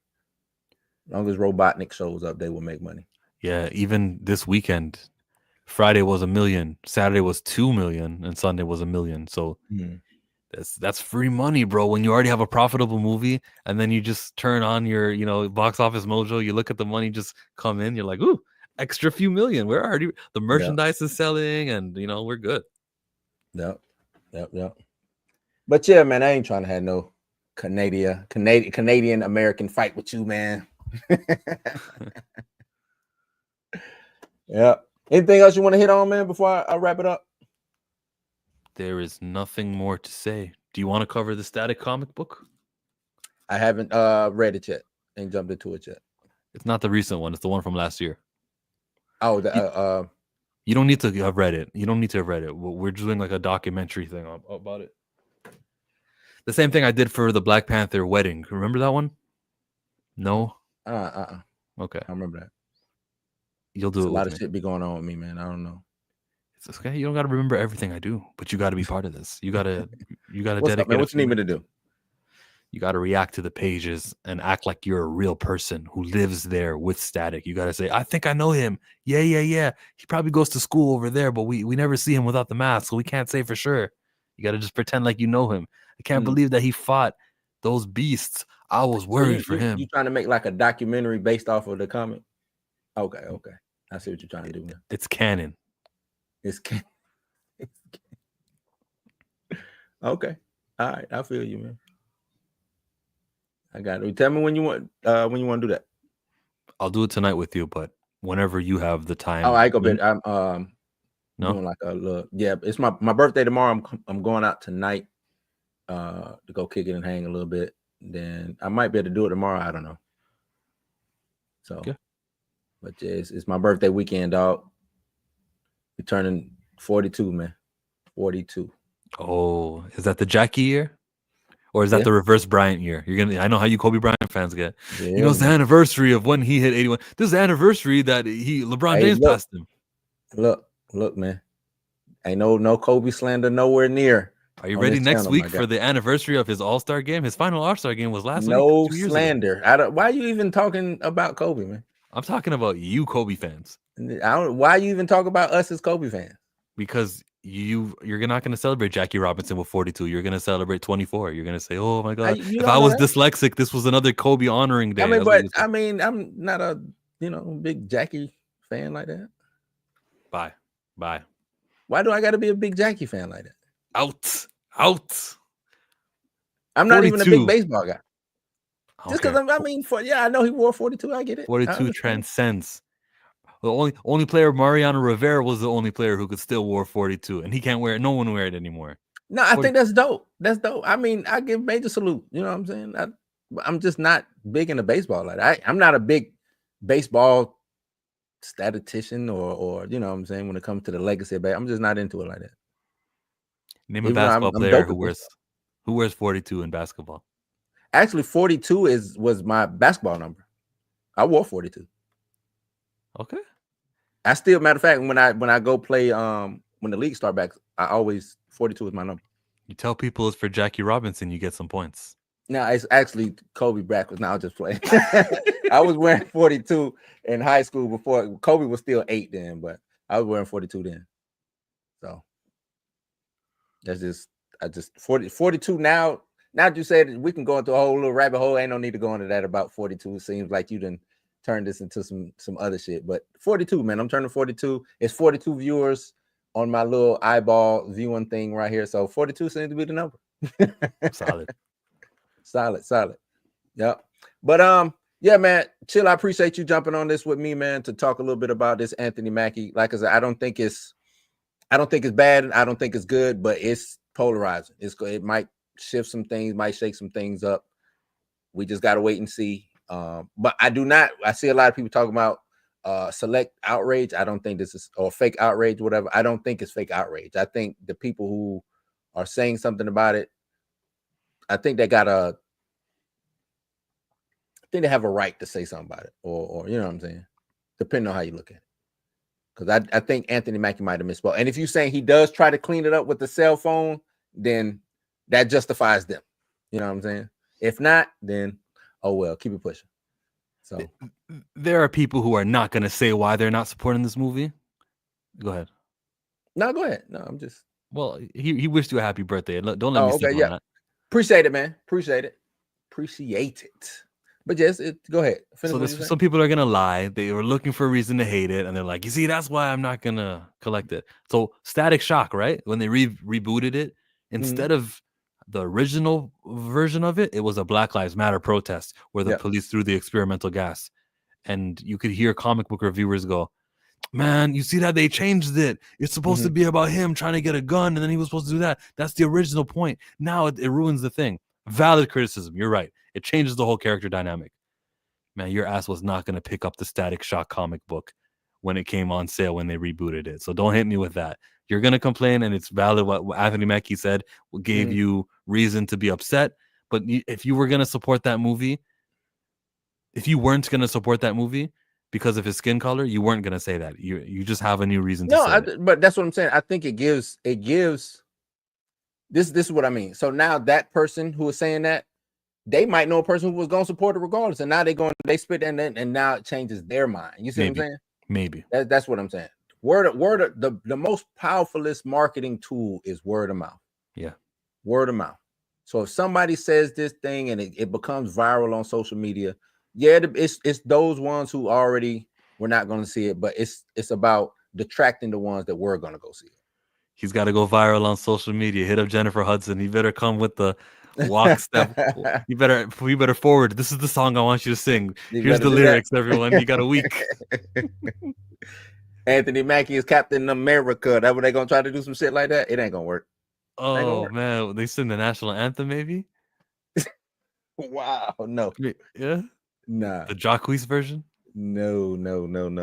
As long as Robotnik shows up, they will make money. Yeah, even this weekend, Friday was 1 million, Saturday was 2 million, and Sunday was 1 million. So that's free money, bro. When you already have a profitable movie, and then you just turn on your, Box Office Mojo, you look at the money just come in, you're like, ooh, extra few million. We're already, the merchandise is selling, and we're good. Yep. But yeah, man, I ain't trying to have no Canadian American fight with you, man. Yeah. Anything else you want to hit on, man, before I wrap it up? There is nothing more to say. Do you want to cover the Static comic book? I haven't read it yet. Ain't jumped into it yet. It's not the recent one. It's the one from last year. Oh, you don't need to have read it. You don't need to have read it. We're doing like a documentary thing about it. The same thing I did for the Black Panther wedding. Remember that one? No? Okay. I remember that. You'll do it. A lot of shit be going on with me, man. I don't know. It's okay. You don't got to remember everything I do, but you got to be part of this. You got to dedicate. Up, man? What you need me to do? You got to react to the pages and act like you're a real person who lives there with Static. You got to say, I think I know him. Yeah. He probably goes to school over there, but we never see him without the mask, so we can't say for sure. You got to just pretend like you know him. I can't believe that he fought those beasts. I was worried for him. You trying to make like a documentary based off of the comic? Okay. I see what you're trying to do, man. It's canon. It's canon. Okay. All right. I feel you, man. I got it. Tell me when you want to do that. I'll do it tonight with you, but whenever you have the time. Oh, I go bed. I'm doing like a little. Yeah, it's my birthday tomorrow. I'm going out tonight to go kick it and hang a little bit. Then I might be able to do it tomorrow. I don't know. So, but yeah, it's my birthday weekend, dog. We're turning 42, man. 42. Oh, is that the Jackie year? Or is that the reverse Bryant year? I know how you Kobe Bryant fans get. Yeah, it's the anniversary of when he hit 81. This is the anniversary that LeBron James passed him. Look, man. Ain't no Kobe slander nowhere near. Are you ready next week for the anniversary of his All-Star game? His final All-Star game was last week. No slander. Why are you even talking about Kobe, man? I'm talking about you, Kobe fans. Why you even talk about us as Kobe fans? Because you're not going to celebrate Jackie Robinson with 42. You're going to celebrate 24. You're going to say, "Oh my God, if I was dyslexic, this was another Kobe honoring day." I'm not a big Jackie fan like that. Bye. Why do I got to be a big Jackie fan like that? Out. I'm not even a big baseball guy. Just because I know he wore 42. I get it. 42 transcends. The only player, Mariano Rivera, was the only player who could still wear 42, and he can't wear it. No one wear it anymore. No, I think that's dope. That's dope. I mean, I give major salute. You know what I'm saying? I'm just not big into baseball like that. I'm not a big baseball statistician or you know what I'm saying when it comes to the legacy of baseball. I'm just not into it like that. Name a basketball player who wears 42 in basketball. Actually, 42 was my basketball number. I wore 42. Okay. I still, matter of fact, when I go play when the league start back, I always 42 is my number. You tell people it's for Jackie Robinson, you get some points. No, it's actually Kobe Bryant. Now I'll just play. I was wearing 42 in high school before Kobe was still 8 then, but I was wearing 42 then. So that's 42 now. Now that you said we can go into a whole little rabbit hole, ain't no need to go into that about 42. It seems like you didn't turn this into some other shit. But 42, man, I'm turning 42. It's 42 viewers on my little eyeball viewing thing right here. So 42 seems to be the number. Solid. Yep. But yeah, man, chill. I appreciate you jumping on this with me, man, to talk a little bit about this Anthony Mackie. Like I said, I don't think it's bad. I don't think it's good, but it's polarizing. It might shift some things, might shake some things up. We just got to wait and see. But I see a lot of people talking about select outrage. I don't think this is, or fake outrage, whatever. I don't think it's fake outrage. I think the people who are saying something about it, I think they have a right to say something about it, or you know what I'm saying, depending on how you look at it. Because I think Anthony Mackie might have misspoke. And if you're saying he does try to clean it up with the cell phone, then that justifies them. You know what I'm saying? If not, then oh well, keep it pushing. So there are people who are not going to say why they're not supporting this movie. Go ahead. no, go ahead. No, I'm just. Well, he wished you a happy birthday. Don't let me Oh, skip okay, on yeah. that. Appreciate it, man. Appreciate it. But yes, go ahead. Finish So what you're saying. some people are gonna lie. They were looking for a reason to hate it, and they're like, "You see, that's why I'm not gonna collect it." So Static Shock, right? When they rebooted it, instead of the original version of it, it was a Black Lives Matter protest where the Yeah. police threw the experimental gas, and you could hear comic book reviewers go, "Man, you see that they changed it? It's supposed to be about him trying to get a gun, and then he was supposed to do that. That's the original point. Now it ruins the thing." Valid criticism. You're right. It changes the whole character dynamic. Man, your ass was not going to pick up the Static Shock comic book when it came on sale when they rebooted it. So don't hit me with that. You're going to complain, and it's valid what Anthony Mackie said gave you reason to be upset. But if you were going to support that movie, if you weren't going to support that movie because of his skin color, you weren't going to say that. You just have a new reason to say it. But that's what I'm saying. I think it gives this is what I mean. So now that person who is saying that, they might know a person who was going to support it regardless, and now they spit and now it changes their mind. You see what I'm saying? Maybe that's what I'm saying. The most powerfulest marketing tool is word of mouth. Yeah, word of mouth. So if somebody says this thing and it becomes viral on social media, yeah, it's those ones who already were not going to see it, but it's about detracting the ones that were going to go see it. He's got to go viral on social media. Hit up Jennifer Hudson. He better come with the walk step. We better forward. This is the song I want you to sing. Here's the lyrics, everyone. You got a week. Anthony Mackie is Captain America. That what they gonna try to do some shit like that? It ain't gonna work. Oh man, they sing the national anthem, maybe. Wow, no. Yeah, nah. The Jacquees version. No.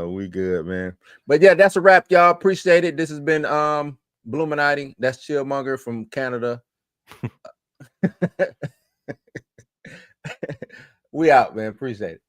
We good, man. But yeah, that's a wrap, y'all. Appreciate it. This has been Bluminati. That's Chillmonger from Canada. We out, man. Appreciate it.